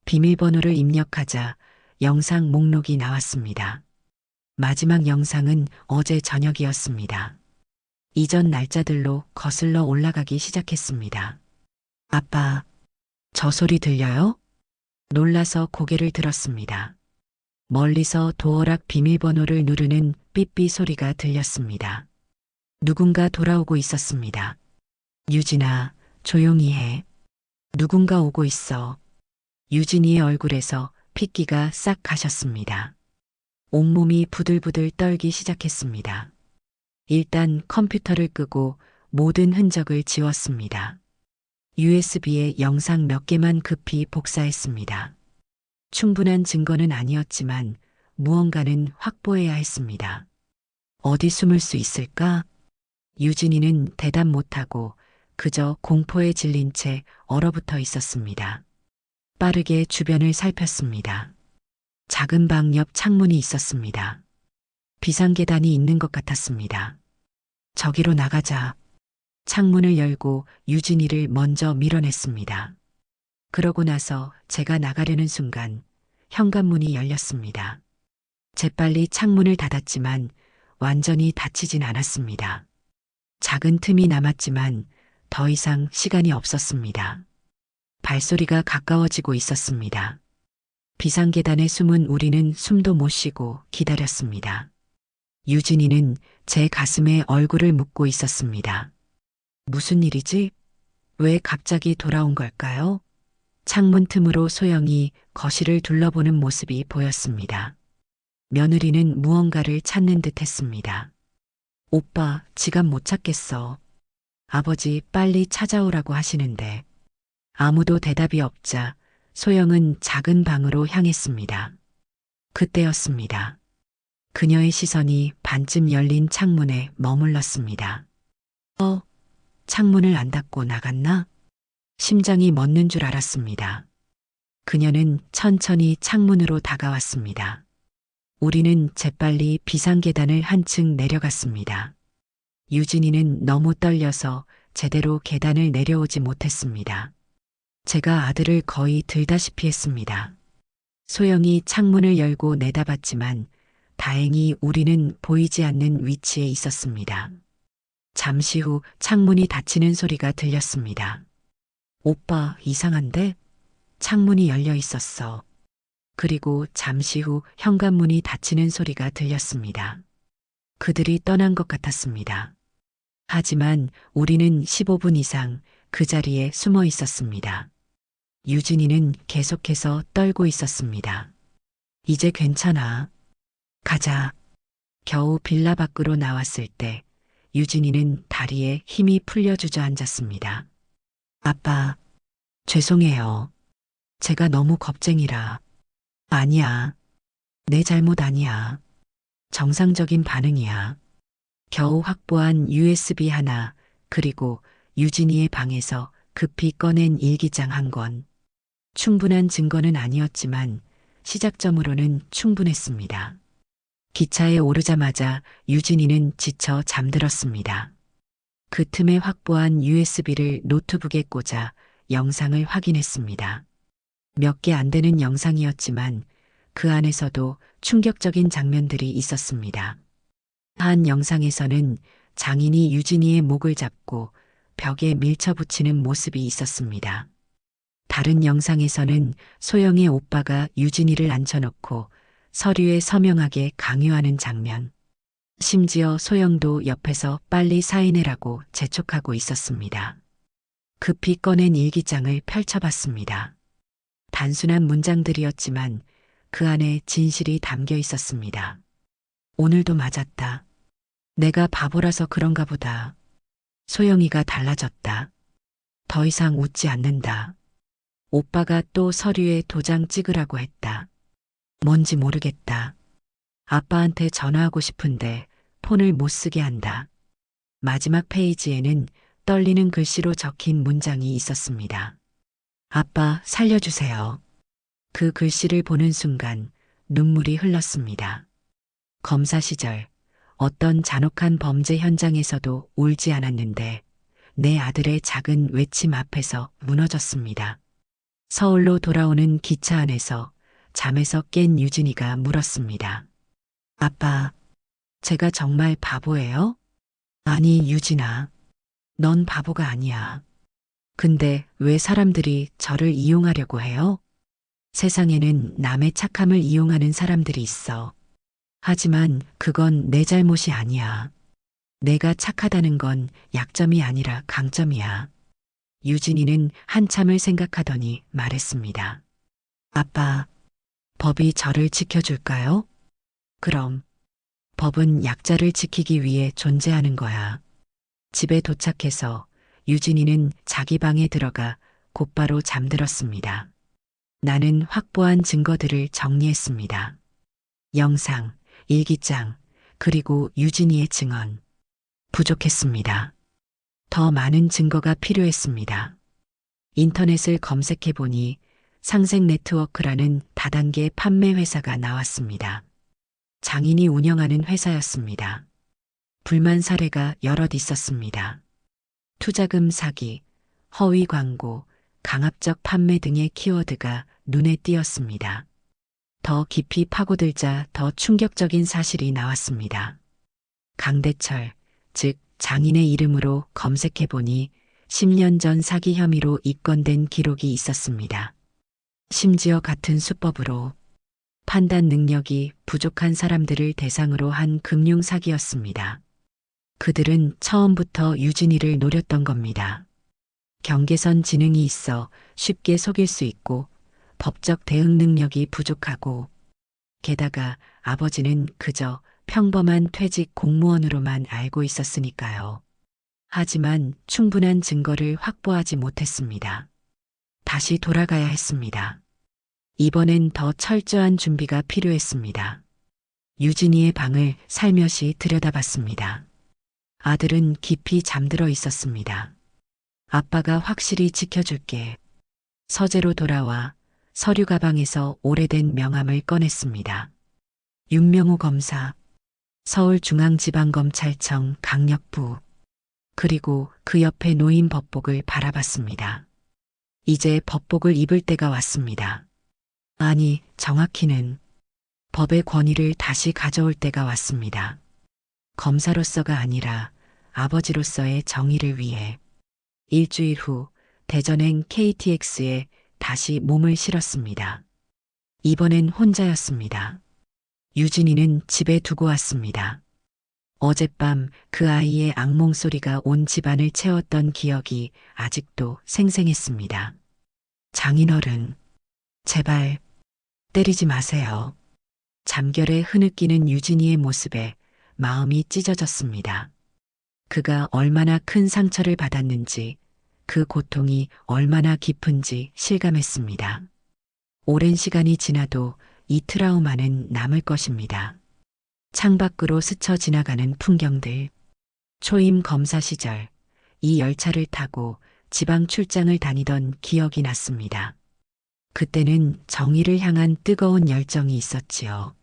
비밀번호를 입력하자 영상 목록이 나왔습니다. 마지막 영상은 어제 저녁이었습니다. 이전 날짜들로 거슬러 올라가기 시작했습니다. 아빠, 저 소리 들려요? 놀라서 고개를 들었습니다. 멀리서 도어락 비밀번호를 누르는 삐삐 소리가 들렸습니다. 누군가 돌아오고 있었습니다. 유진아, 조용히 해. 누군가 오고 있어. 유진이의 얼굴에서 핏기가 싹 가셨습니다. 온몸이 부들부들 떨기 시작했습니다. 일단 컴퓨터를 끄고 모든 흔적을 지웠습니다. USB에 영상 몇 개만 급히 복사했습니다. 충분한 증거는 아니었지만 무언가는 확보해야 했습니다. 어디 숨을 수 있을까? 유진이는 대답 못하고 그저 공포에 질린 채 얼어붙어 있었습니다. 빠르게 주변을 살폈습니다. 작은 방 옆 창문이 있었습니다. 비상계단이 있는 것 같았습니다. 저기로 나가자. 창문을 열고 유진이를 먼저 밀어냈습니다. 그러고 나서 제가 나가려는 순간 현관문이 열렸습니다. 재빨리 창문을 닫았지만 완전히 닫히진 않았습니다. 작은 틈이 남았지만 더 이상 시간이 없었습니다. 발소리가 가까워지고 있었습니다. 비상계단에 숨은 우리는 숨도 못 쉬고 기다렸습니다. 유진이는 제 가슴에 얼굴을 묻고 있었습니다. 무슨 일이지? 왜 갑자기 돌아온 걸까요? 창문 틈으로 소영이 거실을 둘러보는 모습이 보였습니다. 며느리는 무언가를 찾는 듯 했습니다. 오빠, 지갑 못 찾겠어. 아버지 빨리 찾아오라고 하시는데. 아무도 대답이 없자 소영은 작은 방으로 향했습니다. 그때였습니다. 그녀의 시선이 반쯤 열린 창문에 머물렀습니다. 창문을 안 닫고 나갔나? 심장이 멎는 줄 알았습니다. 그녀는 천천히 창문으로 다가왔습니다. 우리는 재빨리 비상계단을 한층 내려갔습니다. 유진이는 너무 떨려서 제대로 계단을 내려오지 못했습니다. 제가 아들을 거의 들다시피 했습니다. 소영이 창문을 열고 내다봤지만 다행히 우리는 보이지 않는 위치에 있었습니다. 잠시 후 창문이 닫히는 소리가 들렸습니다. 오빠, 이상한데? 창문이 열려 있었어. 그리고 잠시 후 현관문이 닫히는 소리가 들렸습니다. 그들이 떠난 것 같았습니다. 하지만 우리는 15분 이상 그 자리에 숨어 있었습니다. 유진이는 계속해서 떨고 있었습니다. 이제 괜찮아. 가자. 겨우 빌라 밖으로 나왔을 때 유진이는 다리에 힘이 풀려 주저앉았습니다. 아빠, 죄송해요. 제가 너무 겁쟁이라. 아니야. 내 잘못 아니야. 정상적인 반응이야. 겨우 확보한 USB 하나, 그리고 유진이의 방에서 급히 꺼낸 일기장 한 권. 충분한 증거는 아니었지만 시작점으로는 충분했습니다. 기차에 오르자마자 유진이는 지쳐 잠들었습니다. 그 틈에 확보한 USB를 노트북에 꽂아 영상을 확인했습니다. 몇 개 안 되는 영상이었지만 그 안에서도 충격적인 장면들이 있었습니다. 한 영상에서는 장인이 유진이의 목을 잡고 벽에 밀쳐붙이는 모습이 있었습니다. 다른 영상에서는 소영의 오빠가 유진이를 앉혀놓고 서류에 서명하게 강요하는 장면. 심지어 소영도 옆에서 빨리 사인해라고 재촉하고 있었습니다. 급히 꺼낸 일기장을 펼쳐봤습니다. 단순한 문장들이었지만 그 안에 진실이 담겨 있었습니다. 오늘도 맞았다. 내가 바보라서 그런가 보다. 소영이가 달라졌다. 더 이상 웃지 않는다. 오빠가 또 서류에 도장 찍으라고 했다. 뭔지 모르겠다. 아빠한테 전화하고 싶은데 폰을 못 쓰게 한다. 마지막 페이지에는 떨리는 글씨로 적힌 문장이 있었습니다. 아빠, 살려주세요. 그 글씨를 보는 순간 눈물이 흘렀습니다. 검사 시절 어떤 잔혹한 범죄 현장에서도 울지 않았는데 내 아들의 작은 외침 앞에서 무너졌습니다. 서울로 돌아오는 기차 안에서 잠에서 깬 유진이가 물었습니다. 아빠, 제가 정말 바보예요? 아니, 유진아. 넌 바보가 아니야. 근데 왜 사람들이 저를 이용하려고 해요? 세상에는 남의 착함을 이용하는 사람들이 있어. 하지만 그건 내 잘못이 아니야. 내가 착하다는 건 약점이 아니라 강점이야. 유진이는 한참을 생각하더니 말했습니다. 아빠, 법이 저를 지켜줄까요? 그럼. 법은 약자를 지키기 위해 존재하는 거야. 집에 도착해서 유진이는 자기 방에 들어가 곧바로 잠들었습니다. 나는 확보한 증거들을 정리했습니다. 영상, 일기장, 그리고 유진이의 증언. 부족했습니다. 더 많은 증거가 필요했습니다. 인터넷을 검색해보니 상생 네트워크라는 다단계 판매 회사가 나왔습니다. 장인이 운영하는 회사였습니다. 불만 사례가 여럿 있었습니다. 투자금 사기, 허위 광고, 강압적 판매 등의 키워드가 눈에 띄었습니다. 더 깊이 파고들자 더 충격적인 사실이 나왔습니다. 강대철, 즉 장인의 이름으로 검색해보니 10년 전 사기 혐의로 입건된 기록이 있었습니다. 심지어 같은 수법으로 판단 능력이 부족한 사람들을 대상으로 한 금융 사기였습니다. 그들은 처음부터 유진이를 노렸던 겁니다. 경계선 지능이 있어 쉽게 속일 수 있고 법적 대응 능력이 부족하고 게다가 아버지는 그저 평범한 퇴직 공무원으로만 알고 있었으니까요. 하지만 충분한 증거를 확보하지 못했습니다. 다시 돌아가야 했습니다. 이번엔 더 철저한 준비가 필요했습니다. 유진이의 방을 살며시 들여다봤습니다. 아들은 깊이 잠들어 있었습니다. 아빠가 확실히 지켜줄게. 서재로 돌아와 서류 가방에서 오래된 명함을 꺼냈습니다. 윤명호 검사, 서울중앙지방검찰청 강력부, 그리고 그 옆에 놓인 법복을 바라봤습니다. 이제 법복을 입을 때가 왔습니다. 아니, 정확히는 법의 권위를 다시 가져올 때가 왔습니다. 검사로서가 아니라 아버지로서의 정의를 위해. 일주일 후 대전행 KTX에 다시 몸을 실었습니다. 이번엔 혼자였습니다. 유진이는 집에 두고 왔습니다. 어젯밤 그 아이의 악몽 소리가 온 집안을 채웠던 기억이 아직도 생생했습니다. 장인어른, 제발 때리지 마세요. 잠결에 흐느끼는 유진이의 모습에 마음이 찢어졌습니다. 그가 얼마나 큰 상처를 받았는지, 그 고통이 얼마나 깊은지 실감했습니다. 오랜 시간이 지나도 이 트라우마는 남을 것입니다. 창밖으로 스쳐 지나가는 풍경들. 초임 검사 시절 이 열차를 타고 지방 출장을 다니던 기억이 났습니다. 그때는 정의를 향한 뜨거운 열정이 있었지요.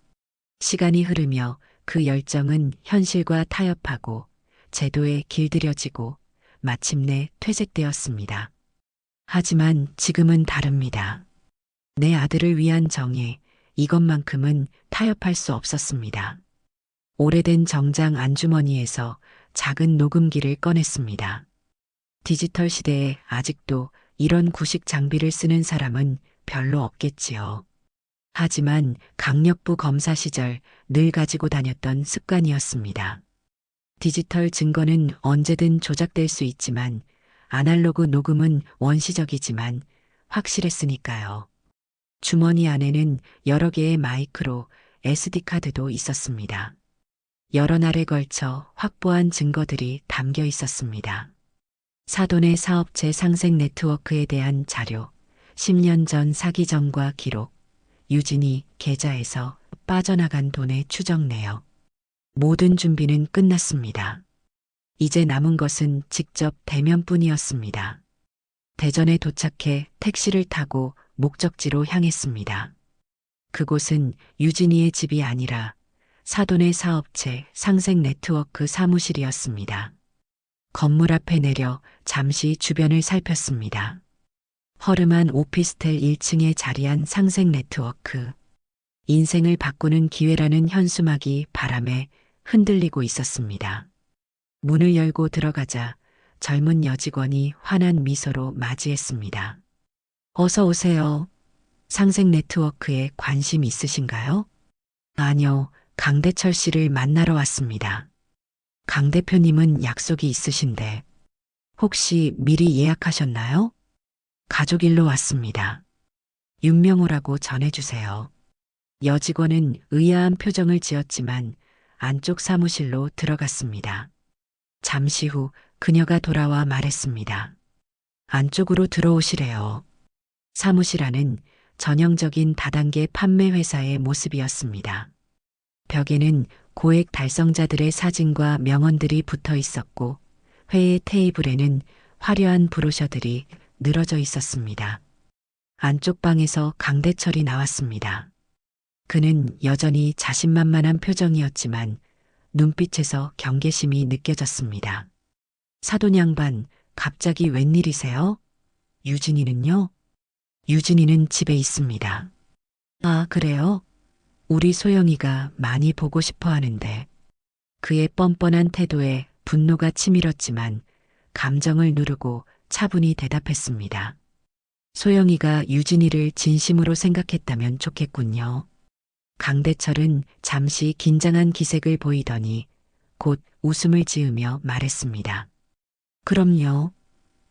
시간이 흐르며 그 열정은 현실과 타협하고 제도에 길들여지고 마침내 퇴색되었습니다. 하지만 지금은 다릅니다. 내 아들을 위한 정의, 이것만큼은 타협할 수 없었습니다. 오래된 정장 안주머니에서 작은 녹음기를 꺼냈습니다. 디지털 시대에 아직도 이런 구식 장비를 쓰는 사람은 별로 없겠지요. 하지만 강력부 검사 시절 늘 가지고 다녔던 습관이었습니다. 디지털 증거는 언제든 조작될 수 있지만 아날로그 녹음은 원시적이지만 확실했으니까요. 주머니 안에는 여러 개의 마이크로 SD카드도 있었습니다. 여러 날에 걸쳐 확보한 증거들이 담겨 있었습니다. 사돈의 사업체 상생 네트워크에 대한 자료, 10년 전 사기 전과 기록, 유진이 계좌에서 빠져나간 돈의 추적 내역. 모든 준비는 끝났습니다. 이제 남은 것은 직접 대면뿐이었습니다. 대전에 도착해 택시를 타고 목적지로 향했습니다. 그곳은 유진이의 집이 아니라 사돈의 사업체 상생 네트워크 사무실이었습니다. 건물 앞에 내려 잠시 주변을 살폈습니다. 허름한 오피스텔 1층에 자리한 상생 네트워크. 인생을 바꾸는 기회라는 현수막이 바람에 흔들리고 있었습니다. 문을 열고 들어가자 젊은 여직원이 환한 미소로 맞이했습니다. 어서 오세요. 상생 네트워크에 관심 있으신가요? 아니요, 강대철 씨를 만나러 왔습니다. 강 대표님은 약속이 있으신데 혹시 미리 예약하셨나요? 가족 일로 왔습니다. 윤명호라고 전해주세요. 여직원은 의아한 표정을 지었지만 안쪽 사무실로 들어갔습니다. 잠시 후 그녀가 돌아와 말했습니다. 안쪽으로 들어오시래요. 사무실 안은 전형적인 다단계 판매 회사의 모습이었습니다. 벽에는 고액 달성자들의 사진과 명언들이 붙어 있었고 회의 테이블에는 화려한 브로셔들이 늘어져 있었습니다. 안쪽 방에서 강대철이 나왔습니다. 그는 여전히 자신만만한 표정이었지만 눈빛에서 경계심이 느껴졌습니다. 사돈 양반, 갑자기 웬일이세요? 유진이는요? 유진이는 집에 있습니다. 아, 그래요? 우리 소영이가 많이 보고 싶어 하는데. 그의 뻔뻔한 태도에 분노가 치밀었지만 감정을 누르고 차분히 대답했습니다. 소영이가 유진이를 진심으로 생각했다면 좋겠군요. 강대철은 잠시 긴장한 기색을 보이더니 곧 웃음을 지으며 말했습니다. 그럼요.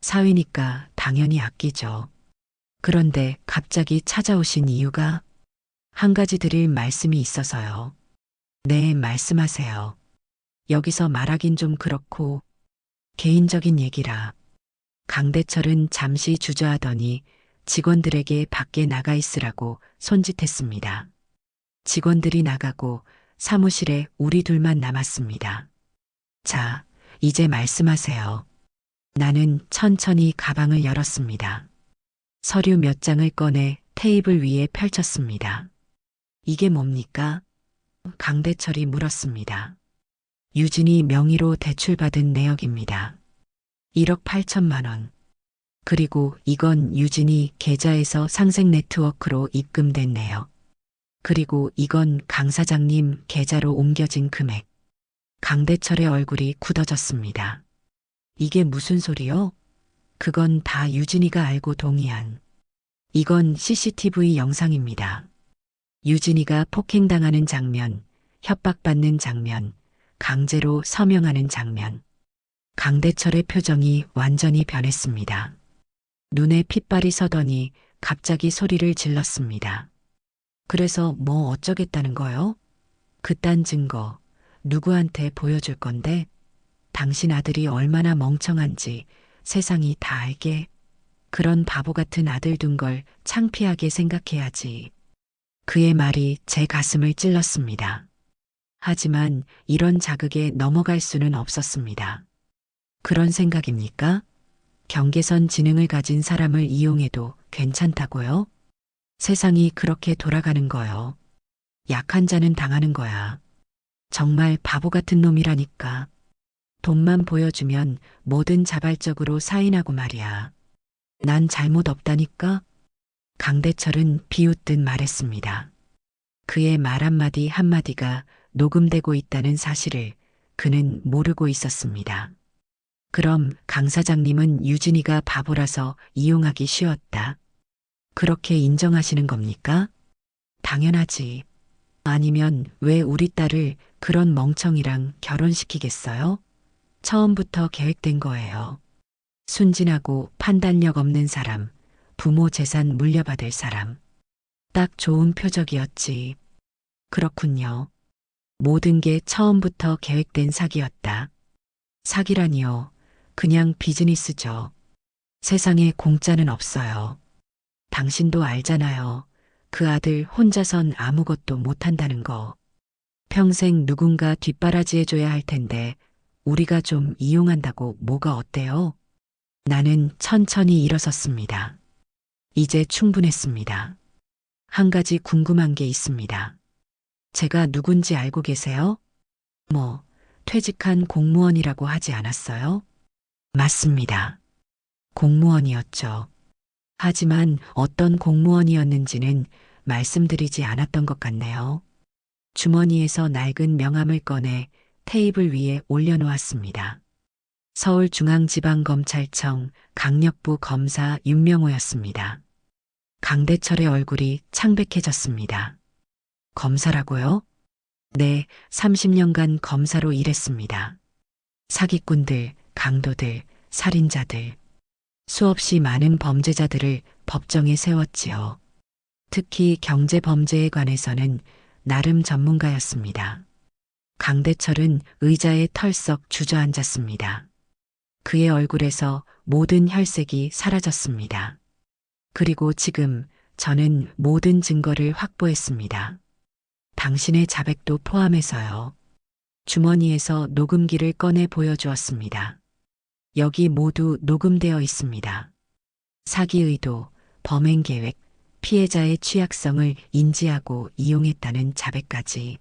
사위니까 당연히 아끼죠. 그런데 갑자기 찾아오신 이유가 한 가지 드릴 말씀이 있어서요. 네, 말씀하세요. 여기서 말하긴 좀 그렇고 개인적인 얘기라. 강대철은 잠시 주저하더니 직원들에게 밖에 나가 있으라고 손짓했습니다. 직원들이 나가고 사무실에 우리 둘만 남았습니다. 자, 이제 말씀하세요. 나는 천천히 가방을 열었습니다. 서류 몇 장을 꺼내 테이블 위에 펼쳤습니다. 이게 뭡니까? 강대철이 물었습니다. 유진이 명의로 대출받은 내역입니다. 1억 8천만 원. 그리고 이건 유진이 계좌에서 상생 네트워크로 입금된 내역. 그리고 이건 강 사장님 계좌로 옮겨진 금액. 강대철의 얼굴이 굳어졌습니다. 이게 무슨 소리요? 그건 다 유진이가 알고 동의한. 이건 CCTV 영상입니다. 유진이가 폭행당하는 장면, 협박받는 장면, 강제로 서명하는 장면. 강대철의 표정이 완전히 변했습니다. 눈에 핏발이 서더니 갑자기 소리를 질렀습니다. 그래서 뭐 어쩌겠다는 거요? 그딴 증거 누구한테 보여줄 건데? 당신 아들이 얼마나 멍청한지 세상이 다 알게. 그런 바보 같은 아들 둔 걸 창피하게 생각해야지. 그의 말이 제 가슴을 찔렀습니다. 하지만 이런 자극에 넘어갈 수는 없었습니다. 그런 생각입니까? 경계선 지능을 가진 사람을 이용해도 괜찮다고요? 세상이 그렇게 돌아가는 거요. 약한 자는 당하는 거야. 정말 바보 같은 놈이라니까. 돈만 보여주면 뭐든 자발적으로 사인하고 말이야. 난 잘못 없다니까? 강대철은 비웃듯 말했습니다. 그의 말 한마디 한마디가 녹음되고 있다는 사실을 그는 모르고 있었습니다. 그럼 강 사장님은 유진이가 바보라서 이용하기 쉬웠다. 그렇게 인정하시는 겁니까? 당연하지. 아니면 왜 우리 딸을 그런 멍청이랑 결혼시키겠어요? 처음부터 계획된 거예요. 순진하고 판단력 없는 사람, 부모 재산 물려받을 사람. 딱 좋은 표적이었지. 그렇군요. 모든 게 처음부터 계획된 사기였다. 사기라니요. 그냥 비즈니스죠. 세상에 공짜는 없어요. 당신도 알잖아요. 그 아들 혼자선 아무것도 못한다는 거. 평생 누군가 뒷바라지해줘야 할 텐데 우리가 좀 이용한다고 뭐가 어때요? 나는 천천히 일어섰습니다. 이제 충분했습니다. 한 가지 궁금한 게 있습니다. 제가 누군지 알고 계세요? 뭐, 퇴직한 공무원이라고 하지 않았어요? 맞습니다. 공무원이었죠. 하지만 어떤 공무원이었는지는 말씀드리지 않았던 것 같네요. 주머니에서 낡은 명함을 꺼내 테이블 위에 올려놓았습니다. 서울중앙지방검찰청 강력부 검사 윤명호였습니다. 강대철의 얼굴이 창백해졌습니다. 검사라고요? 네, 30년간 검사로 일했습니다. 사기꾼들, 강도들, 살인자들, 수없이 많은 범죄자들을 법정에 세웠지요. 특히 경제범죄에 관해서는 나름 전문가였습니다. 강대철은 의자에 털썩 주저앉았습니다. 그의 얼굴에서 모든 혈색이 사라졌습니다. 그리고 지금 저는 모든 증거를 확보했습니다. 당신의 자백도 포함해서요. 주머니에서 녹음기를 꺼내 보여주었습니다. 여기 모두 녹음되어 있습니다. 사기 의도, 범행 계획, 피해자의 취약성을 인지하고 이용했다는 자백까지.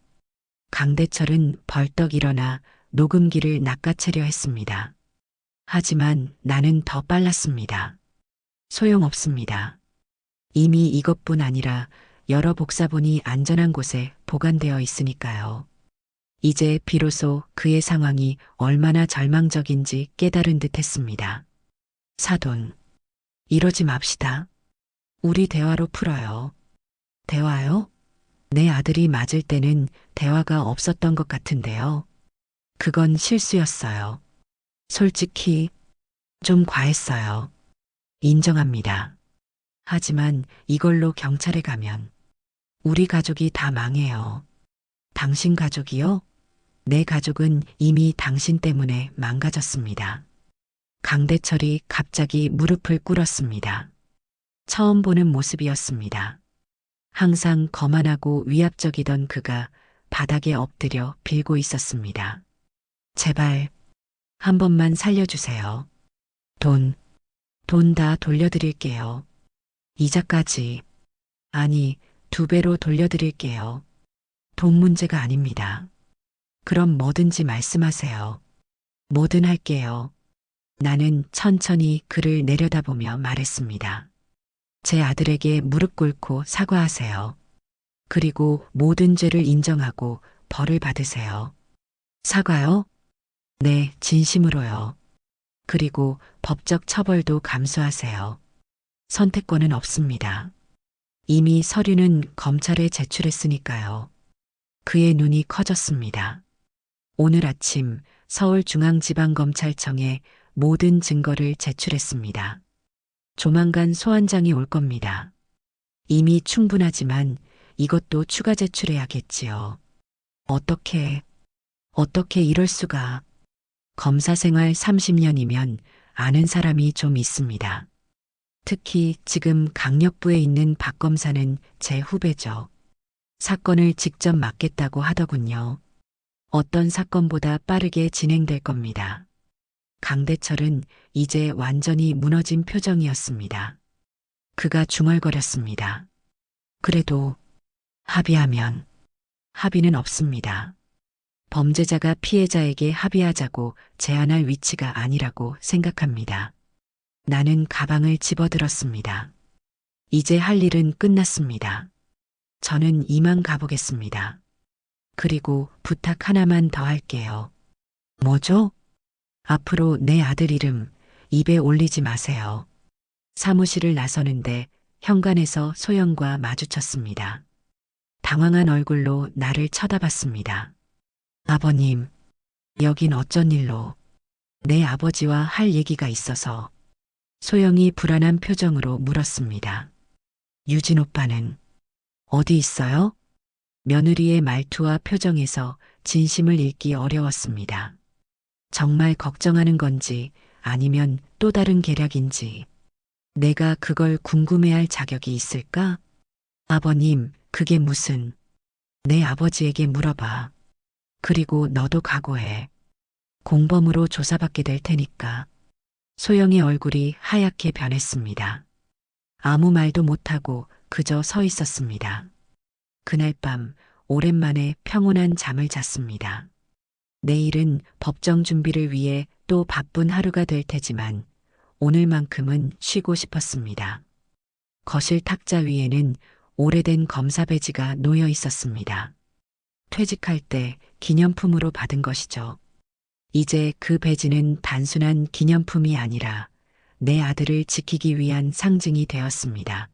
강대철은 벌떡 일어나 녹음기를 낚아채려 했습니다. 하지만 나는 더 빨랐습니다. 소용없습니다. 이미 이것뿐 아니라 여러 복사본이 안전한 곳에 보관되어 있으니까요. 이제 비로소 그의 상황이 얼마나 절망적인지 깨달은 듯 했습니다. 사돈, 이러지 맙시다. 우리 대화로 풀어요. 대화요? 내 아들이 맞을 때는 대화가 없었던 것 같은데요. 그건 실수였어요. 솔직히 좀 과했어요. 인정합니다. 하지만 이걸로 경찰에 가면 우리 가족이 다 망해요. 당신 가족이요? 내 가족은 이미 당신 때문에 망가졌습니다. 강대철이 갑자기 무릎을 꿇었습니다. 처음 보는 모습이었습니다. 항상 거만하고 위압적이던 그가 바닥에 엎드려 빌고 있었습니다. 제발 한 번만 살려주세요. 돈 다 돌려드릴게요. 이자까지. 아니, 2배로 돌려드릴게요. 돈 문제가 아닙니다. 그럼 뭐든지 말씀하세요. 뭐든 할게요. 나는 천천히 그를 내려다보며 말했습니다. 제 아들에게 무릎 꿇고 사과하세요. 그리고 모든 죄를 인정하고 벌을 받으세요. 사과요? 네, 진심으로요. 그리고 법적 처벌도 감수하세요. 선택권은 없습니다. 이미 서류는 검찰에 제출했으니까요. 그의 눈이 커졌습니다. 오늘 아침 서울중앙지방검찰청에 모든 증거를 제출했습니다. 조만간 소환장이 올 겁니다. 이미 충분하지만 이것도 추가 제출해야겠지요. 어떻게 이럴 수가. 검사 생활 30년이면 아는 사람이 좀 있습니다. 특히 지금 강력부에 있는 박 검사는 제 후배죠. 사건을 직접 맡겠다고 하더군요. 어떤 사건보다 빠르게 진행될 겁니다. 강대철은 이제 완전히 무너진 표정이었습니다. 그가 중얼거렸습니다. 그래도 합의하면 합의는 없습니다. 범죄자가 피해자에게 합의하자고 제안할 위치가 아니라고 생각합니다. 나는 가방을 집어들었습니다. 이제 할 일은 끝났습니다. 저는 이만 가보겠습니다. 그리고 부탁 하나만 더 할게요. 뭐죠? 앞으로 내 아들 이름 입에 올리지 마세요. 사무실을 나서는데 현관에서 소영과 마주쳤습니다. 당황한 얼굴로 나를 쳐다봤습니다. 아버님, 여긴 어쩐 일로? 내 아버지와 할 얘기가 있어서. 소영이 불안한 표정으로 물었습니다. 유진 오빠는 어디 있어요? 며느리의 말투와 표정에서 진심을 읽기 어려웠습니다. 정말 걱정하는 건지 아니면 또 다른 계략인지. 내가 그걸 궁금해할 자격이 있을까? 아버님, 그게 무슨. 내 아버지에게 물어봐. 그리고 너도 각오해. 공범으로 조사받게 될 테니까. 소영의 얼굴이 하얗게 변했습니다. 아무 말도 못하고 그저 서 있었습니다. 그날 밤 오랜만에 평온한 잠을 잤습니다. 내일은 법정 준비를 위해 또 바쁜 하루가 될 테지만 오늘만큼은 쉬고 싶었습니다. 거실 탁자 위에는 오래된 검사 배지가 놓여 있었습니다. 퇴직할 때 기념품으로 받은 것이죠. 이제 그 배지는 단순한 기념품이 아니라 내 아들을 지키기 위한 상징이 되었습니다.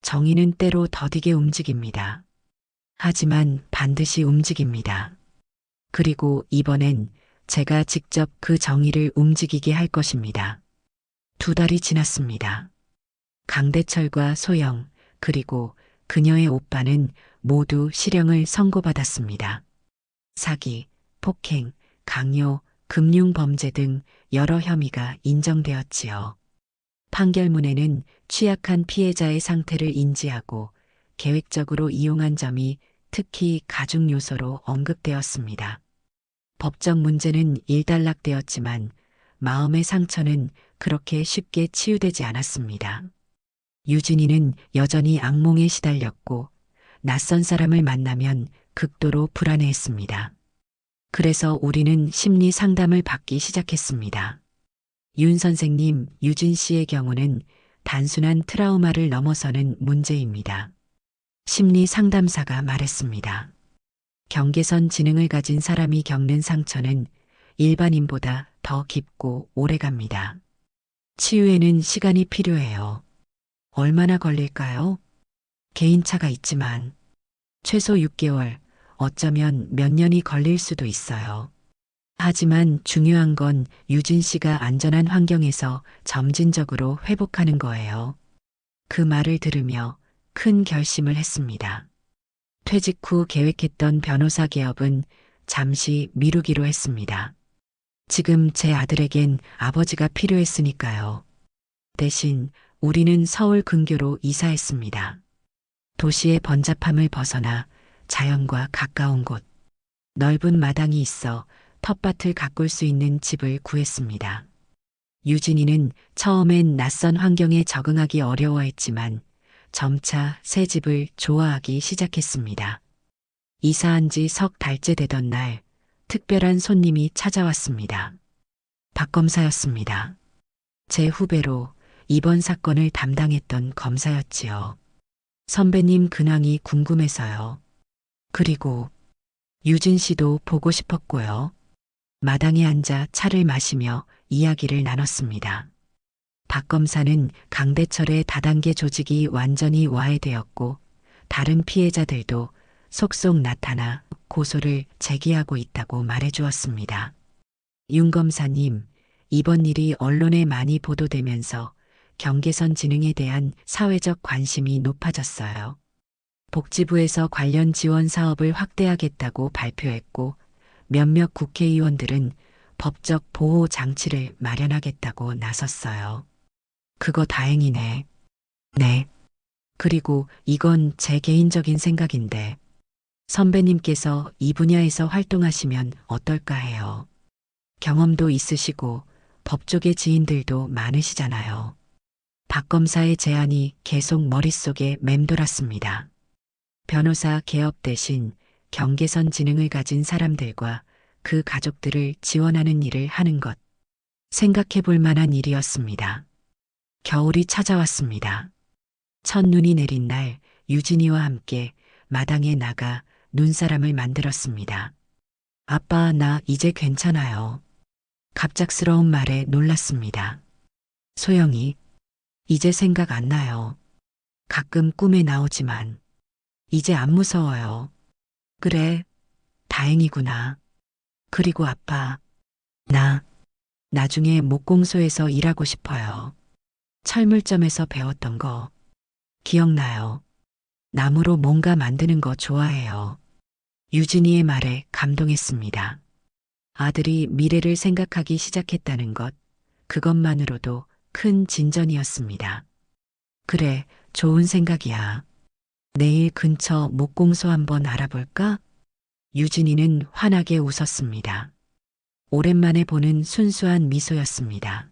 정의는 때로 더디게 움직입니다. 하지만 반드시 움직입니다. 그리고 이번엔 제가 직접 그 정의를 움직이게 할 것입니다. 2달이 지났습니다. 강대철과 소영, 그리고 그녀의 오빠는 모두 실형을 선고받았습니다. 사기, 폭행, 강요, 금융범죄 등 여러 혐의가 인정되었지요. 판결문에는 취약한 피해자의 상태를 인지하고 계획적으로 이용한 점이 특히 가중 요소로 언급되었습니다. 법적 문제는 일단락되었지만 마음의 상처는 그렇게 쉽게 치유되지 않았습니다. 유진이는 여전히 악몽에 시달렸고 낯선 사람을 만나면 극도로 불안해했습니다. 그래서 우리는 심리 상담을 받기 시작했습니다. 윤 선생님, 유진 씨의 경우는 단순한 트라우마를 넘어서는 문제입니다. 심리 상담사가 말했습니다. 경계선 지능을 가진 사람이 겪는 상처는 일반인보다 더 깊고 오래갑니다. 치유에는 시간이 필요해요. 얼마나 걸릴까요? 개인차가 있지만 최소 6개월, 어쩌면 몇 년이 걸릴 수도 있어요. 하지만 중요한 건 유진 씨가 안전한 환경에서 점진적으로 회복하는 거예요. 그 말을 들으며 큰 결심을 했습니다. 퇴직 후 계획했던 변호사 개업은 잠시 미루기로 했습니다. 지금 제 아들에겐 아버지가 필요했으니까요. 대신 우리는 서울 근교로 이사했습니다. 도시의 번잡함을 벗어나 자연과 가까운 곳, 넓은 마당이 있어 텃밭을 가꿀 수 있는 집을 구했습니다. 유진이는 처음엔 낯선 환경에 적응하기 어려워했지만 점차 새 집을 좋아하기 시작했습니다. 이사한 지 석 달째 되던 날 특별한 손님이 찾아왔습니다. 박 검사였습니다. 제 후배로 이번 사건을 담당했던 검사였지요. 선배님 근황이 궁금해서요. 그리고 유진 씨도 보고 싶었고요. 마당에 앉아 차를 마시며 이야기를 나눴습니다. 박 검사는 강대철의 다단계 조직이 완전히 와해되었고 다른 피해자들도 속속 나타나 고소를 제기하고 있다고 말해주었습니다. 윤 검사님, 이번 일이 언론에 많이 보도되면서 경계선 지능에 대한 사회적 관심이 높아졌어요. 복지부에서 관련 지원 사업을 확대하겠다고 발표했고 몇몇 국회의원들은 법적 보호 장치를 마련하겠다고 나섰어요. 그거 다행이네. 네. 그리고 이건 제 개인적인 생각인데 선배님께서 이 분야에서 활동하시면 어떨까 해요. 경험도 있으시고 법조계 지인들도 많으시잖아요. 박 검사의 제안이 계속 머릿속에 맴돌았습니다. 변호사 개업 대신 경계선 지능을 가진 사람들과 그 가족들을 지원하는 일을 하는 것. 생각해 볼 만한 일이었습니다. 겨울이 찾아왔습니다. 첫눈이 내린 날 유진이와 함께 마당에 나가 눈사람을 만들었습니다. 아빠, 나 이제 괜찮아요. 갑작스러운 말에 놀랐습니다. 소영이, 이제 생각 안 나요. 가끔 꿈에 나오지만, 이제 안 무서워요. 그래, 다행이구나. 그리고 아빠, 나, 나중에 목공소에서 일하고 싶어요. 철물점에서 배웠던 거, 기억나요? 나무로 뭔가 만드는 거 좋아해요. 유진이의 말에 감동했습니다. 아들이 미래를 생각하기 시작했다는 것, 그것만으로도 큰 진전이었습니다. 그래, 좋은 생각이야. 내일 근처 목공소 한번 알아볼까? 유진이는 환하게 웃었습니다. 오랜만에 보는 순수한 미소였습니다.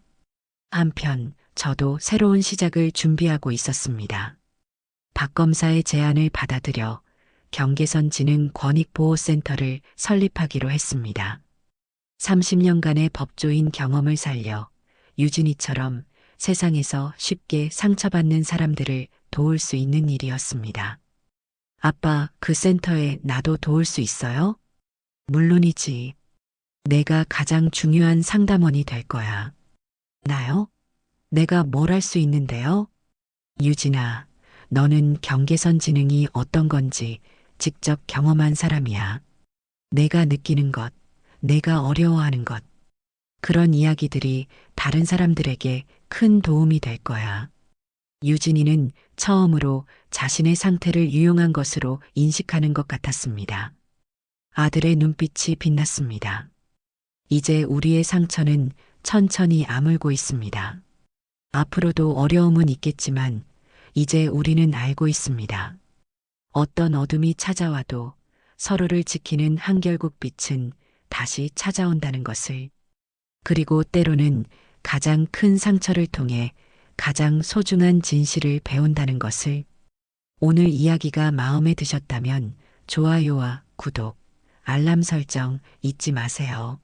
한편 저도 새로운 시작을 준비하고 있었습니다. 박 검사의 제안을 받아들여 경계선 지능 권익보호센터를 설립하기로 했습니다. 30년간의 법조인 경험을 살려 유진이처럼 세상에서 쉽게 상처받는 사람들을 도울 수 있는 일이었습니다. 아빠, 그 센터에 나도 도울 수 있어요? 물론이지. 내가 가장 중요한 상담원이 될 거야. 나요? 내가 뭘 할 수 있는데요? 유진아, 너는 경계선 지능이 어떤 건지 직접 경험한 사람이야. 내가 느끼는 것, 내가 어려워하는 것, 그런 이야기들이 다른 사람들에게 큰 도움이 될 거야. 유진이는 처음으로 자신의 상태를 유용한 것으로 인식하는 것 같았습니다. 아들의 눈빛이 빛났습니다. 이제 우리의 상처는 천천히 아물고 있습니다. 앞으로도 어려움은 있겠지만 이제 우리는 알고 있습니다. 어떤 어둠이 찾아와도 서로를 지키는 한결국 빛은 다시 찾아온다는 것을, 그리고 때로는 가장 큰 상처를 통해 가장 소중한 진실을 배운다는 것을. 오늘 이야기가 마음에 드셨다면 좋아요와 구독, 알람 설정 잊지 마세요.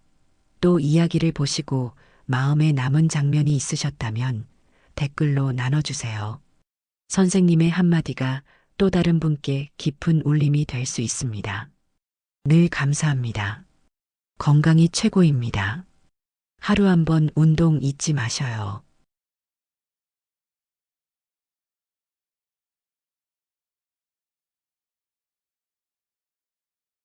또 이야기를 보시고 마음에 남은 장면이 있으셨다면 댓글로 나눠주세요. 선생님의 한마디가 또 다른 분께 깊은 울림이 될 수 있습니다. 늘 감사합니다. 건강이 최고입니다. 하루 한번 운동 잊지 마셔요.